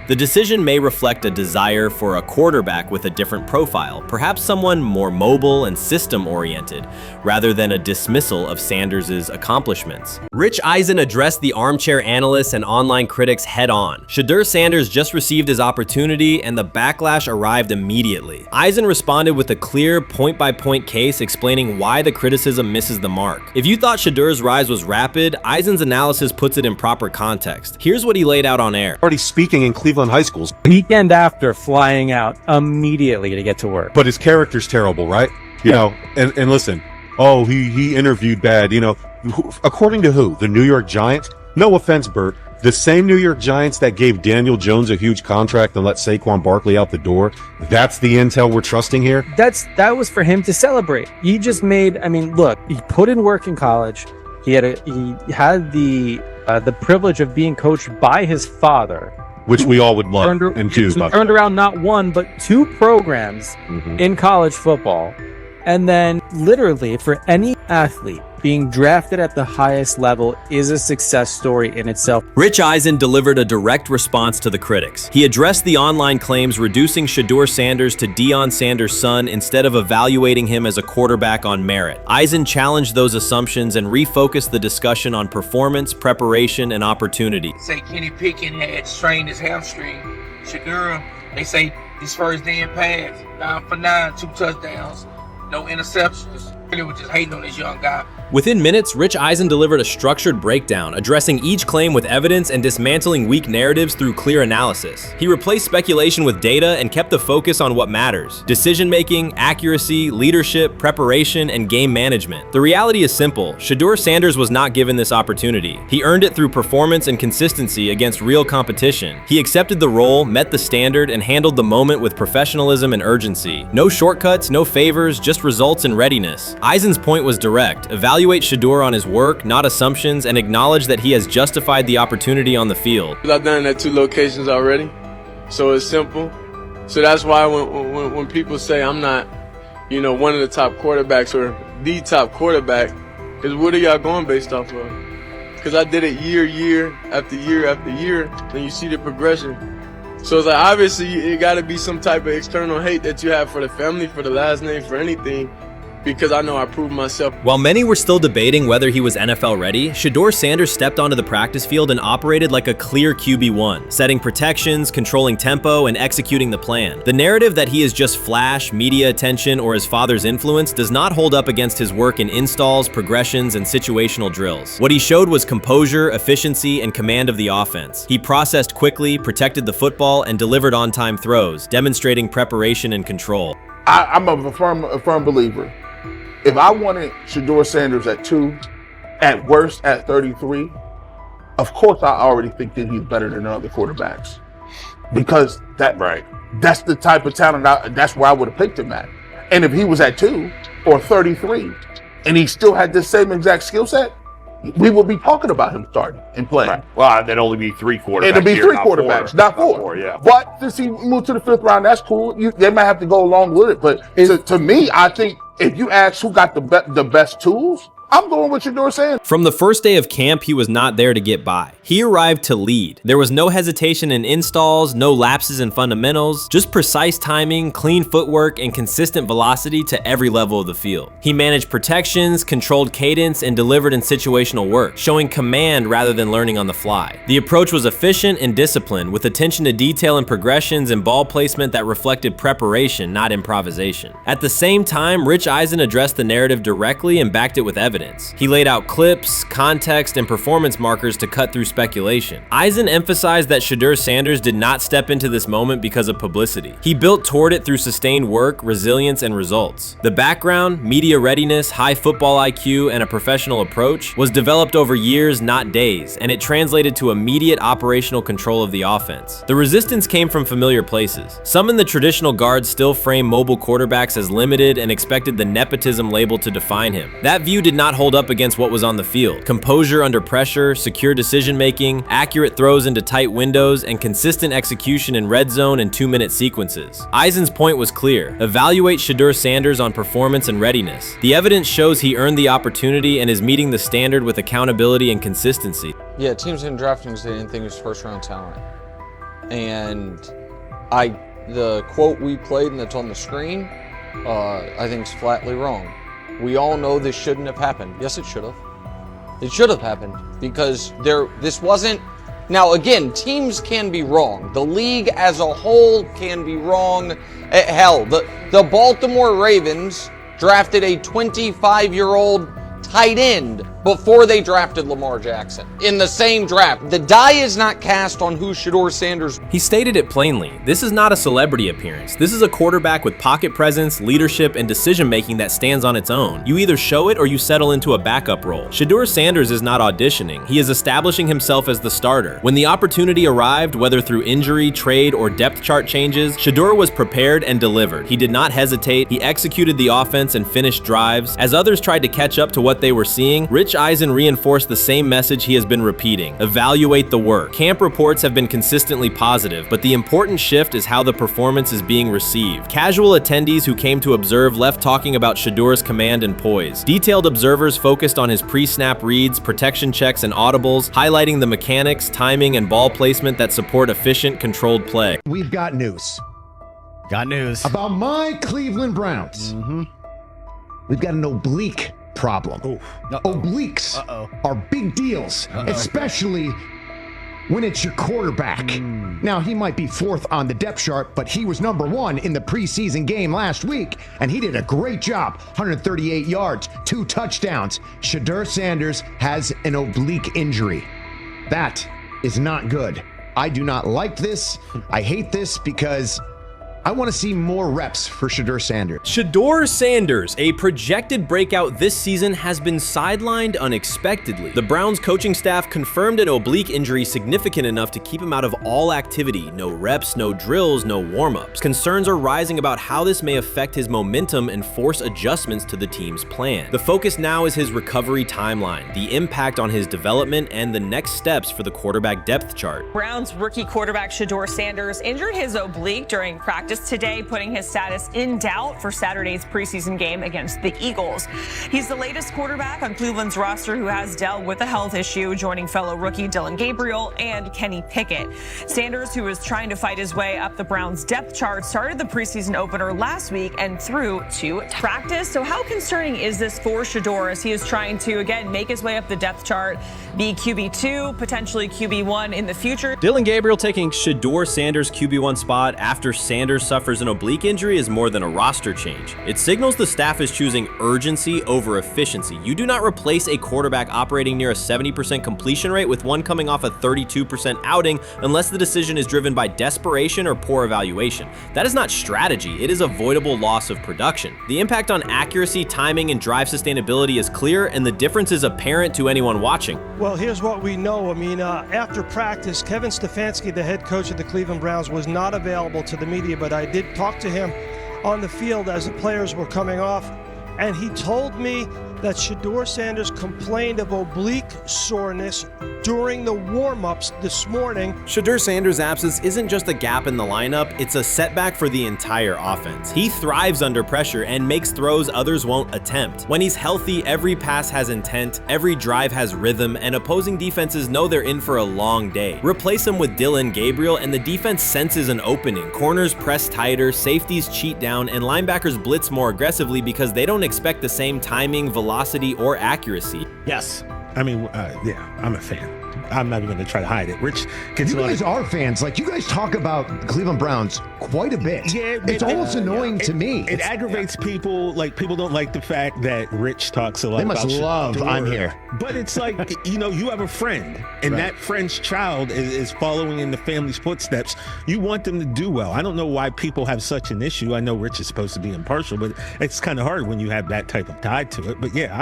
The decision may reflect a desire for a quarterback with a different profile, perhaps someone more mobile and system-oriented, rather than a dismissal of Sanders' accomplishments. Rich Eisen addressed the armchair analysts and online critics head-on. Shedeur Sanders just received his opportunity, and the backlash arrived immediately. Eisen responded with a clear, point-by-point case explaining why the criticism misses the mark. If you thought Shedeur's rise was rapid, Eisen's analysis puts it in proper context. Here's what he laid out on air. Already speaking in Cleveland high schools. Weekend after, flying out immediately to get to work. But his character's terrible, right? You know, and listen, he interviewed bad, you know, according to who? The New York Giants? No offense, Bert. The same New York Giants that gave Daniel Jones a huge contract and let Saquon Barkley out the door, that's the intel we're trusting here? That was for him to celebrate. He just made, I mean, look, he put in work in college. He had the privilege of being coached by his father, which we all would love and do. Turned around not one, but two programs in college football. And then literally for any athlete, being drafted at the highest level is a success story in itself. Rich Eisen delivered a direct response to the critics. He addressed the online claims reducing Shedeur Sanders to Deion Sanders' son instead of evaluating him as a quarterback on merit. Eisen challenged those assumptions and refocused the discussion on performance, preparation, and opportunity. Say Kenny Pickett had strained his hamstring. Shedeur, they say his first day in pass, 9 for 9, 2 touchdowns, no interceptions. Really was just hating on this young guy. Within minutes, Rich Eisen delivered a structured breakdown, addressing each claim with evidence and dismantling weak narratives through clear analysis. He replaced speculation with data and kept the focus on what matters: decision-making, accuracy, leadership, preparation, and game management. The reality is simple. Shedeur Sanders was not given this opportunity. He earned it through performance and consistency against real competition. He accepted the role, met the standard, and handled the moment with professionalism and urgency. No shortcuts, no favors, just results and readiness. Eisen's point was direct. Evaluate Shedeur on his work, not assumptions, and acknowledge that he has justified the opportunity on the field. I've done it at 2 locations already, so it's simple. So that's why when people say I'm not, one of the top quarterbacks or the top quarterback, is what are y'all going based off of? Because I did it year after year after year, and you see the progression. So it's like, obviously, it got to be some type of external hate that you have for the family, for the last name, for anything, because I know I proved myself. While many were still debating whether he was NFL ready, Shedeur Sanders stepped onto the practice field and operated like a clear QB1, setting protections, controlling tempo, and executing the plan. The narrative that he is just flash, media attention, or his father's influence does not hold up against his work in installs, progressions, and situational drills. What he showed was composure, efficiency, and command of the offense. He processed quickly, protected the football, and delivered on-time throws, demonstrating preparation and control. I'm a firm believer. If I wanted Shedeur Sanders at 2, at worst at 33, of course I already think that he's better than other quarterbacks, because that's the type of talent. That's where I would have picked him at. And if he was at 2 or 33, and he still had the same exact skill set, we would be talking about him starting and playing. Right. Well, there'd only be 3 quarterbacks. It'd be 3 quarterbacks, not 4. 4, yeah. But since he moved to the 5th round, that's cool. They might have to go along with it. But to me, I think if you ask who got the best tools, I'm going with Shedeur Sanders. From the first day of camp, he was not there to get by. He arrived to lead. There was no hesitation in installs, no lapses in fundamentals, just precise timing, clean footwork, and consistent velocity to every level of the field. He managed protections, controlled cadence, and delivered in situational work, showing command rather than learning on the fly. The approach was efficient and disciplined, with attention to detail and progressions and ball placement that reflected preparation, not improvisation. At the same time, Rich Eisen addressed the narrative directly and backed it with evidence. He laid out clips, context, and performance markers to cut through speculation. Eisen emphasized that Shedeur Sanders did not step into this moment because of publicity. He built toward it through sustained work, resilience, and results. The background, media readiness, high football IQ, and a professional approach was developed over years, not days, and it translated to immediate operational control of the offense. The resistance came from familiar places. Some in the traditional guard still frame mobile quarterbacks as limited and expected the nepotism label to define him. That view did not hold up against what was on the field. Composure under pressure, secure decision-making, accurate throws into tight windows, and consistent execution in red zone and 2-minute sequences. Eisen's point was clear. Evaluate Shedeur Sanders on performance and readiness. The evidence shows he earned the opportunity and is meeting the standard with accountability and consistency. Yeah, teams in drafting they didn't think he was first-round talent. And the quote we played and that's on the screen, I think is flatly wrong. We all know this shouldn't have happened. Yes, it should have. It should have happened because this wasn't. Now, again, teams can be wrong. The league as a whole can be wrong. Hell, the Baltimore Ravens drafted a 25-year-old tight end before they drafted Lamar Jackson. In the same draft. The die is not cast on who Shedeur Sanders. He stated it plainly. This is not a celebrity appearance. This is a quarterback with pocket presence, leadership, and decision-making that stands on its own. You either show it or you settle into a backup role. Shedeur Sanders is not auditioning. He is establishing himself as the starter. When the opportunity arrived, whether through injury, trade, or depth chart changes, Shedeur was prepared and delivered. He did not hesitate. He executed the offense and finished drives. As others tried to catch up to what they were seeing, Rich Eisen reinforced the same message he has been repeating: evaluate the work. Camp reports have been consistently positive, but the important shift is how the performance is being received. Casual attendees who came to observe left talking about Shedeur's command and poise. Detailed observers focused on his pre-snap reads, protection checks, and audibles, highlighting the mechanics, timing, and ball placement that support efficient, controlled play. We've got news. Got news. About my Cleveland Browns. We've got an oblique problem. Obliques are big deals, especially when it's your quarterback. Now, he might be fourth on the depth chart, but he was number one in the preseason game last week, and he did a great job. 138 yards, 2 touchdowns. Shedeur Sanders has an oblique injury. That is not good. I do not like this. I hate this because I want to see more reps for Shedeur Sanders. Shedeur Sanders, a projected breakout this season, has been sidelined unexpectedly. The Browns coaching staff confirmed an oblique injury significant enough to keep him out of all activity. No reps, no drills, no warm-ups. Concerns are rising about how this may affect his momentum and force adjustments to the team's plan. The focus now is his recovery timeline, the impact on his development, and the next steps for the quarterback depth chart. Browns rookie quarterback Shedeur Sanders injured his oblique during practice today, putting his status in doubt for Saturday's preseason game against the Eagles. He's the latest quarterback on Cleveland's roster who has dealt with a health issue, joining fellow rookie Dillon Gabriel and Kenny Pickett. Sanders, who is trying to fight his way up the Browns' depth chart, started the preseason opener last week and threw to practice. So how concerning is this for Shedeur as he is trying to, again, make his way up the depth chart, be QB2, potentially QB1 in the future? Dillon Gabriel taking Shedeur Sanders' QB1 spot after Sanders suffers an oblique injury is more than a roster change. It signals the staff is choosing urgency over efficiency. You do not replace a quarterback operating near a 70% completion rate with one coming off a 32% outing unless the decision is driven by desperation or poor evaluation. That is not strategy, it is avoidable loss of production. The impact on accuracy, timing, and drive sustainability is clear, and the difference is apparent to anyone watching. Well, here's what we know. I mean, after practice, Kevin Stefanski, the head coach of the Cleveland Browns, was not available to the media, but I did talk to him on the field as the players were coming off, and he told me that Shedeur Sanders complained of oblique soreness during the warm-ups this morning. Shedeur Sanders' absence isn't just a gap in the lineup, it's a setback for the entire offense. He thrives under pressure and makes throws others won't attempt. When he's healthy, every pass has intent, every drive has rhythm, and opposing defenses know they're in for a long day. Replace him with Dillon Gabriel and the defense senses an opening. Corners press tighter, safeties cheat down, and linebackers blitz more aggressively because they don't expect the same timing, velocity, or accuracy. Yes. I mean, yeah, I'm a fan. I'm not even going to try to hide it. Rich gets You guys are fans. Like, you guys talk about the Cleveland Browns quite a bit. Yeah, it's almost annoying to me. It aggravates people. Like, people don't like the fact that Rich talks a lot about They must love Shedeur. I'm here. But it's like, you have a friend, and that friend's child is following in the family's footsteps. You want them to do well. I don't know why people have such an issue. I know Rich is supposed to be impartial, but it's kind of hard when you have that type of tie to it. But yeah,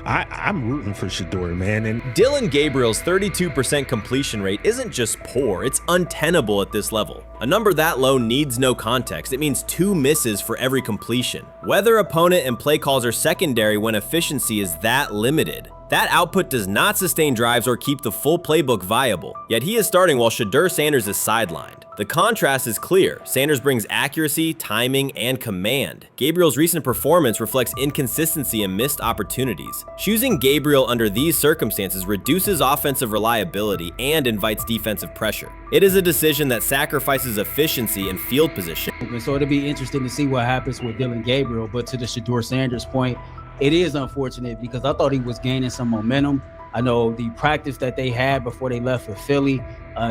I'm rooting for Shedeur, man. And Dillon Gabriel's 32% completion rate isn't just poor, it's untenable at this level. A number that low needs no context. It means 2 misses for every completion. Weather, opponent, and play calls are secondary when efficiency is that limited. That output does not sustain drives or keep the full playbook viable, yet he is starting while Shedeur Sanders is sidelined. The contrast is clear. Sanders brings accuracy, timing, and command. Gabriel's recent performance reflects inconsistency and missed opportunities. Choosing Gabriel under these circumstances reduces offensive reliability and invites defensive pressure. It is a decision that sacrifices efficiency and field position. So it'll be interesting to see what happens with Dillon Gabriel, but to the Shedeur Sanders point, it is unfortunate because I thought he was gaining some momentum. I know the practice that they had before they left for Philly,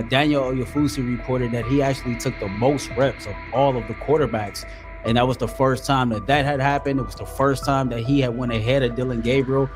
Daniel Oyefusi reported that he actually took the most reps of all of the quarterbacks. And that was the first time that had happened. It was the first time that he had went ahead of Dillon Gabriel.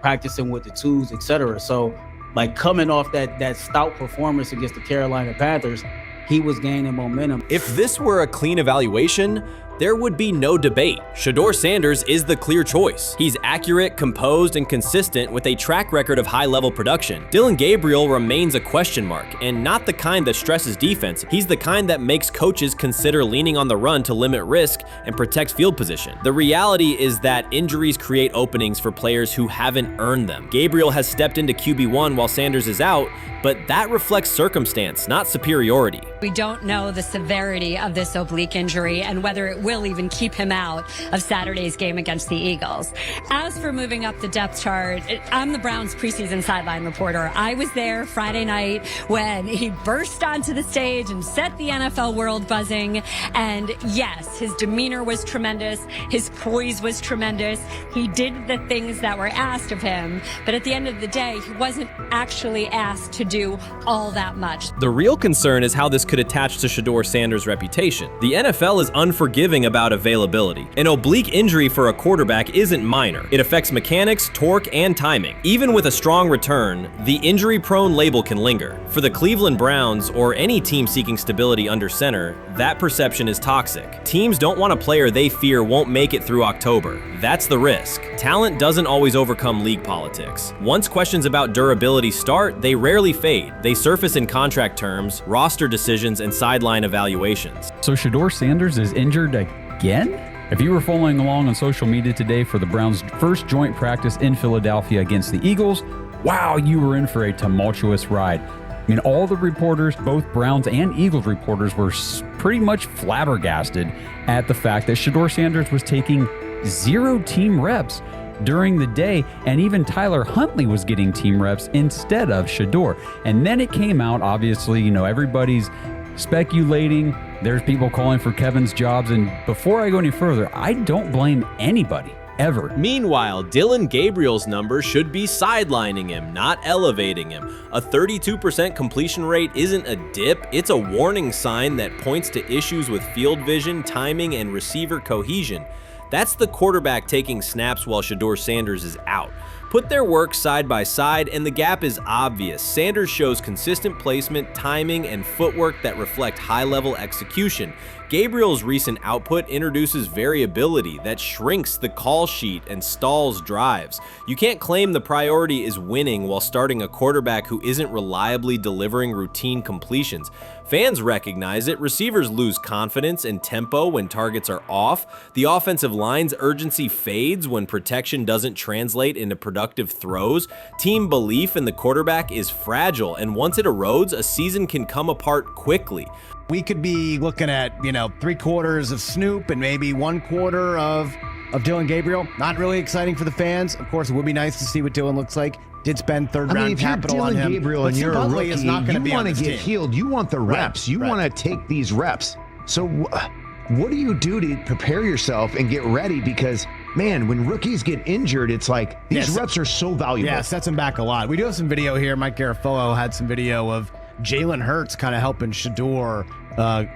practicing with the twos, etc. So, like, coming off that stout performance against the Carolina Panthers, he was gaining momentum. If this were a clean evaluation, there would be no debate. Shedeur Sanders is the clear choice. He's accurate, composed, and consistent with a track record of high-level production. Dillon Gabriel remains a question mark, and not the kind that stresses defense. He's the kind that makes coaches consider leaning on the run to limit risk and protect field position. The reality is that injuries create openings for players who haven't earned them. Gabriel has stepped into QB1 while Sanders is out, but that reflects circumstance, not superiority. We don't know the severity of this oblique injury and whether it will even keep him out of Saturday's game against the Eagles. As for moving up the depth chart, I'm the Browns preseason sideline reporter. I was there Friday night when he burst onto the stage and set the NFL world buzzing. And yes, his demeanor was tremendous. His poise was tremendous. He did the things that were asked of him. But at the end of the day, he wasn't actually asked to do all that much. The real concern is how this could attach to Shedeur Sanders' reputation. The NFL is unforgiving about availability. An oblique injury for a quarterback isn't minor. It affects mechanics, torque, and timing. Even with a strong return, the injury-prone label can linger. For the Cleveland Browns, or any team seeking stability under center, that perception is toxic. Teams don't want a player they fear won't make it through October. That's the risk. Talent doesn't always overcome league politics. Once questions about durability start, they rarely fade. They surface in contract terms, roster decisions, and sideline evaluations. So Shedeur Sanders is injured again? If you were following along on social media today for the Browns' first joint practice in Philadelphia against the Eagles, wow, you were in for a tumultuous ride. I mean, all the reporters, both Browns and Eagles reporters, were pretty much flabbergasted at the fact that Shedeur Sanders was taking 0 team reps during the day, and even Tyler Huntley was getting team reps instead of Shedeur. And then it came out, obviously, everybody's speculating. There's people calling for Kevin's jobs, and before I go any further, I don't blame anybody, ever. Meanwhile, Dillon Gabriel's numbers should be sidelining him, not elevating him. A 32% completion rate isn't a dip, it's a warning sign that points to issues with field vision, timing, and receiver cohesion. That's the quarterback taking snaps while Shedeur Sanders is out. Put their work side by side and the gap is obvious. Sanders shows consistent placement, timing, and footwork that reflect high-level execution. Gabriel's recent output introduces variability that shrinks the call sheet and stalls drives. You can't claim the priority is winning while starting a quarterback who isn't reliably delivering routine completions. Fans recognize it, receivers lose confidence and tempo when targets are off, the offensive line's urgency fades when protection doesn't translate into productive throws, team belief in the quarterback is fragile, and once it erodes, a season can come apart quickly. We could be looking at, 3/4 of Snoop and maybe 1/4 of Dillon Gabriel. Not really exciting for the fans. Of course, it would be nice to see what Dillon looks like. Did spend third-round capital on him. If you're Dillon Gabriel and you're a rookie, is not you be want to get team. healed. You want the reps. You want to take these reps. So what do you do to prepare yourself and get ready? Because, man, when rookies get injured, it's like these reps are so valuable. Yeah, sets them back a lot. We do have some video here. Mike Garafolo had some video of Jalen Hurts kind of helping Shedeur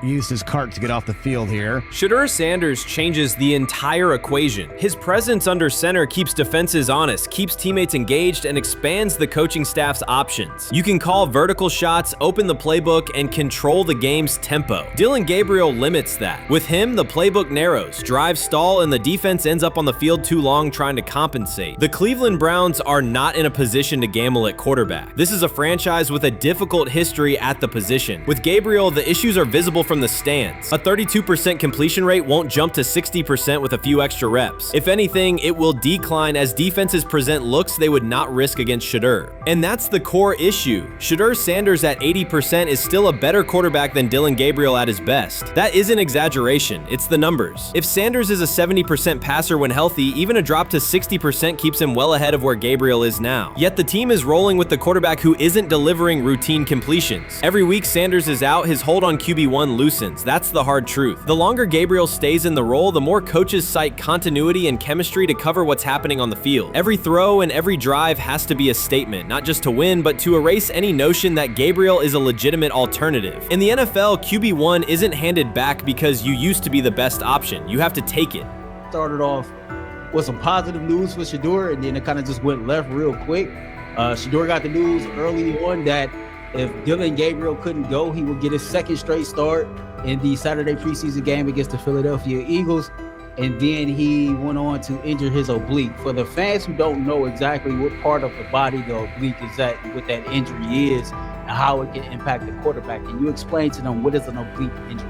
use his cart to get off the field here. Shedeur Sanders changes the entire equation. His presence under center keeps defenses honest, keeps teammates engaged, and expands the coaching staff's options. You can call vertical shots, open the playbook, and control the game's tempo. Dillon Gabriel limits that. With him, the playbook narrows, drives stall, and the defense ends up on the field too long trying to compensate. The Cleveland Browns are not in a position to gamble at quarterback. This is a franchise with a difficult history at the position. With Gabriel, the issues are visible from the stands. A 32% completion rate won't jump to 60% with a few extra reps. If anything, it will decline as defenses present looks they would not risk against Shedeur. And that's the core issue. Shedeur Sanders at 80% is still a better quarterback than Dillon Gabriel at his best. That isn't exaggeration, it's the numbers. If Sanders is a 70% passer when healthy, even a drop to 60% keeps him well ahead of where Gabriel is now. Yet the team is rolling with the quarterback who isn't delivering routine completions. Every week Sanders is out, his hold on QB1 loosens. That's the hard truth. The longer Gabriel stays in the role, the more coaches cite continuity and chemistry to cover what's happening on the field. Every throw and every drive has to be a statement, not just to win, but to erase any notion that Gabriel is a legitimate alternative. In the NFL, QB1 isn't handed back because you used to be the best option. You have to take it. Started off was some positive news for Shedeur, and then it kind of just went left real quick. Shedeur got the news early on that if Dillon Gabriel couldn't go, he would get his second straight start in the Saturday preseason game against the Philadelphia Eagles. And then he went on to injure his oblique. For the fans who don't know exactly what part of the body the oblique is at and what that injury is and how it can impact the quarterback, can you explain to them what is an oblique injury?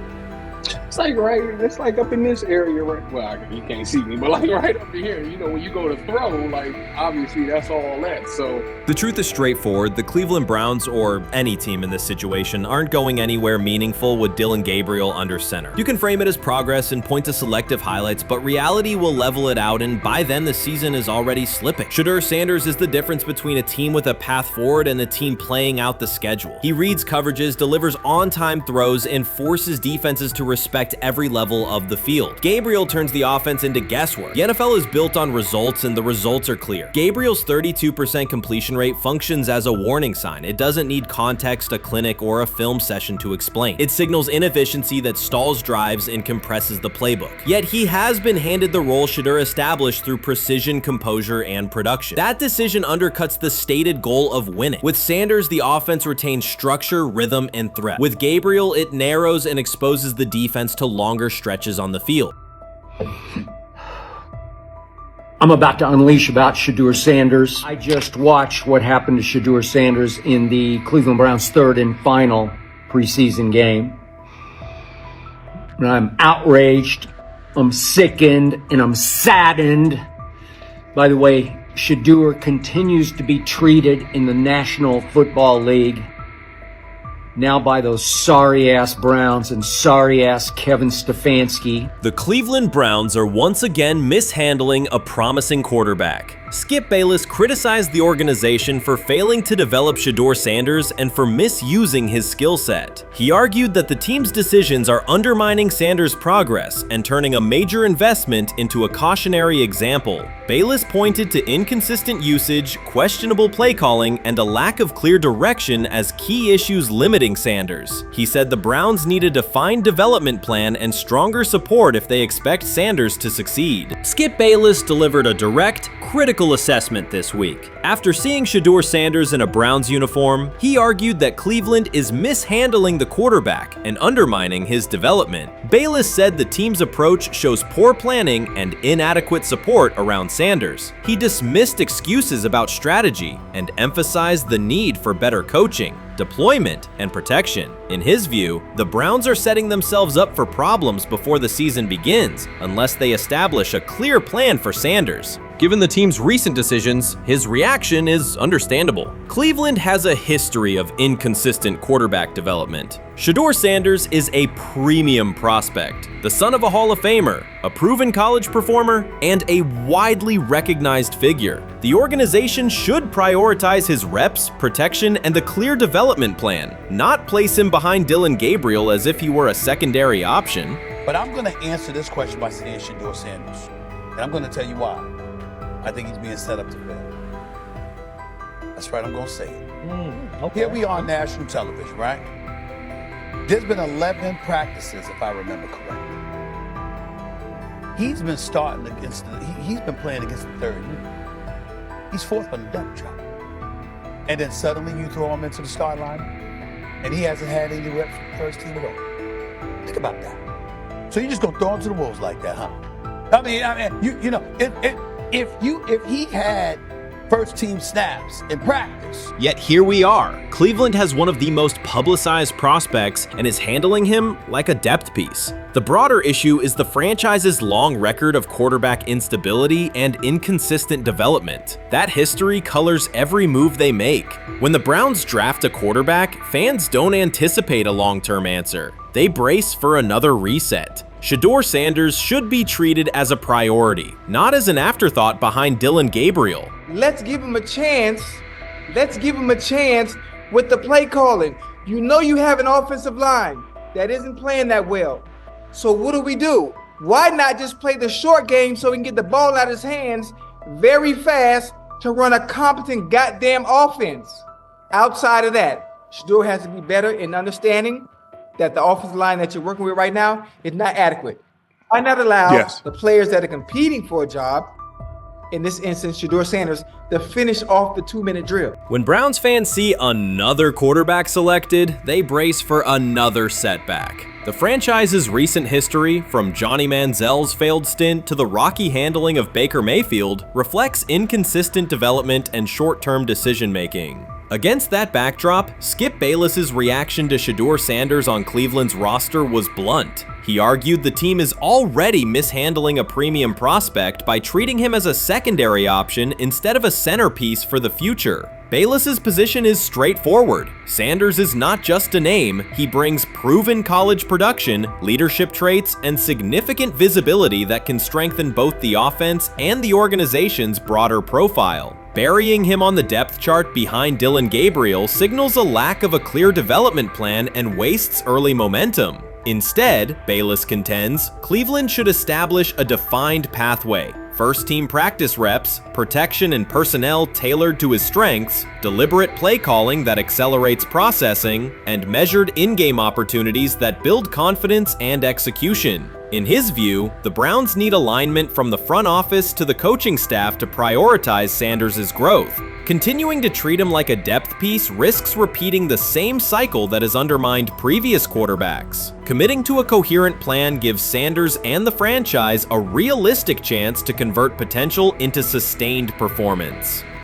It's like up in this area, right? Well, you can't see me, but like right up in here, when you go to throw, like obviously that's all that. So the truth is straightforward. The Cleveland Browns, or any team in this situation, aren't going anywhere meaningful with Dillon Gabriel under center. You can frame it as progress and point to selective highlights, but reality will level it out, and by then the season is already slipping. Shedeur Sanders is the difference between a team with a path forward and the team playing out the schedule. He reads coverages, delivers on-time throws, and forces defenses to respect every level of the field. Gabriel turns the offense into guesswork. The NFL is built on results, and the results are clear. Gabriel's 32% completion rate functions as a warning sign. It doesn't need context, a clinic, or a film session to explain. It signals inefficiency that stalls drives and compresses the playbook. Yet he has been handed the role Shedeur established through precision, composure, and production. That decision undercuts the stated goal of winning. With Sanders, the offense retains structure, rhythm, and threat. With Gabriel, it narrows and exposes the defense to longer stretches on the field. I'm about to unleash about Shedeur Sanders. I just watched what happened to Shedeur Sanders in the Cleveland Browns' third and final preseason game. And I'm outraged, I'm sickened, and I'm saddened. By the way, Shedeur continues to be treated in the National Football League now by those sorry-ass Browns and sorry-ass Kevin Stefanski. The Cleveland Browns are once again mishandling a promising quarterback. Skip Bayless criticized the organization for failing to develop Shedeur Sanders and for misusing his skill set. He argued that the team's decisions are undermining Sanders' progress and turning a major investment into a cautionary example. Bayless pointed to inconsistent usage, questionable play calling, and a lack of clear direction as key issues limiting Sanders. He said the Browns need a defined development plan and stronger support if they expect Sanders to succeed. Skip Bayless delivered a direct, critical assessment this week. After seeing Shedeur Sanders in a Browns uniform, he argued that Cleveland is mishandling the quarterback and undermining his development. Bayless said the team's approach shows poor planning and inadequate support around Sanders. He dismissed excuses about strategy and emphasized the need for better coaching, deployment, and protection. In his view, the Browns are setting themselves up for problems before the season begins unless they establish a clear plan for Sanders. Given the team's recent decisions, his reaction is understandable. Cleveland has a history of inconsistent quarterback development. Shedeur Sanders is a premium prospect, the son of a Hall of Famer, a proven college performer, and a widely recognized figure. The organization should prioritize his reps, protection, and a clear development plan, not place him behind Dillon Gabriel as if he were a secondary option. But I'm going to answer this question by saying Shedeur Sanders, and I'm going to tell you why. I think he's being set up to fail. That's right, I'm going to say it. Okay. Here we are on national television, right? There's been 11 practices, if I remember correctly. He's been starting against he's been playing against the third unit. He's fourth on the depth chart. And then suddenly you throw him into the start line, and he hasn't had any reps for the first team at all. Think about that. So you're just going to throw him to the wolves like that, huh? I mean, you know, if he had first team snaps in practice. Yet here we are. Cleveland has one of the most publicized prospects and is handling him like a depth piece. The broader issue is the franchise's long record of quarterback instability and inconsistent development. That history colors every move they make. When the Browns draft a quarterback, fans don't anticipate a long-term answer. They brace for another reset. Shedeur Sanders should be treated as a priority, not as an afterthought behind Dillon Gabriel. Let's give him a chance. Let's give him a chance with the play calling. You know you have an offensive line that isn't playing that well. So what do? Why not just play the short game so he can get the ball out of his hands very fast to run a competent goddamn offense? Outside of that, Shedeur has to be better in understanding that the offensive line that you're working with right now is not adequate. Why not allow the players that are competing for a job in this instance, Shedeur Sanders, to finish off the 2-minute drill. When Browns fans see another quarterback selected, they brace for another setback. The franchise's recent history, from Johnny Manziel's failed stint to the rocky handling of Baker Mayfield, reflects inconsistent development and short-term decision-making. Against that backdrop, Skip Bayless's reaction to Shedeur Sanders on Cleveland's roster was blunt. He argued the team is already mishandling a premium prospect by treating him as a secondary option instead of a centerpiece for the future. Bayless's position is straightforward. Sanders is not just a name, he brings proven college production, leadership traits, and significant visibility that can strengthen both the offense and the organization's broader profile. Burying him on the depth chart behind Dillon Gabriel signals a lack of a clear development plan and wastes early momentum. Instead, Bayless contends, Cleveland should establish a defined pathway. First-team practice reps, protection and personnel tailored to his strengths, deliberate play calling that accelerates processing, and measured in-game opportunities that build confidence and execution. In his view, the Browns need alignment from the front office to the coaching staff to prioritize Sanders' growth. Continuing to treat him like a depth piece risks repeating the same cycle that has undermined previous quarterbacks. Committing to a coherent plan gives Sanders and the franchise a realistic chance to convert potential into sustained performance.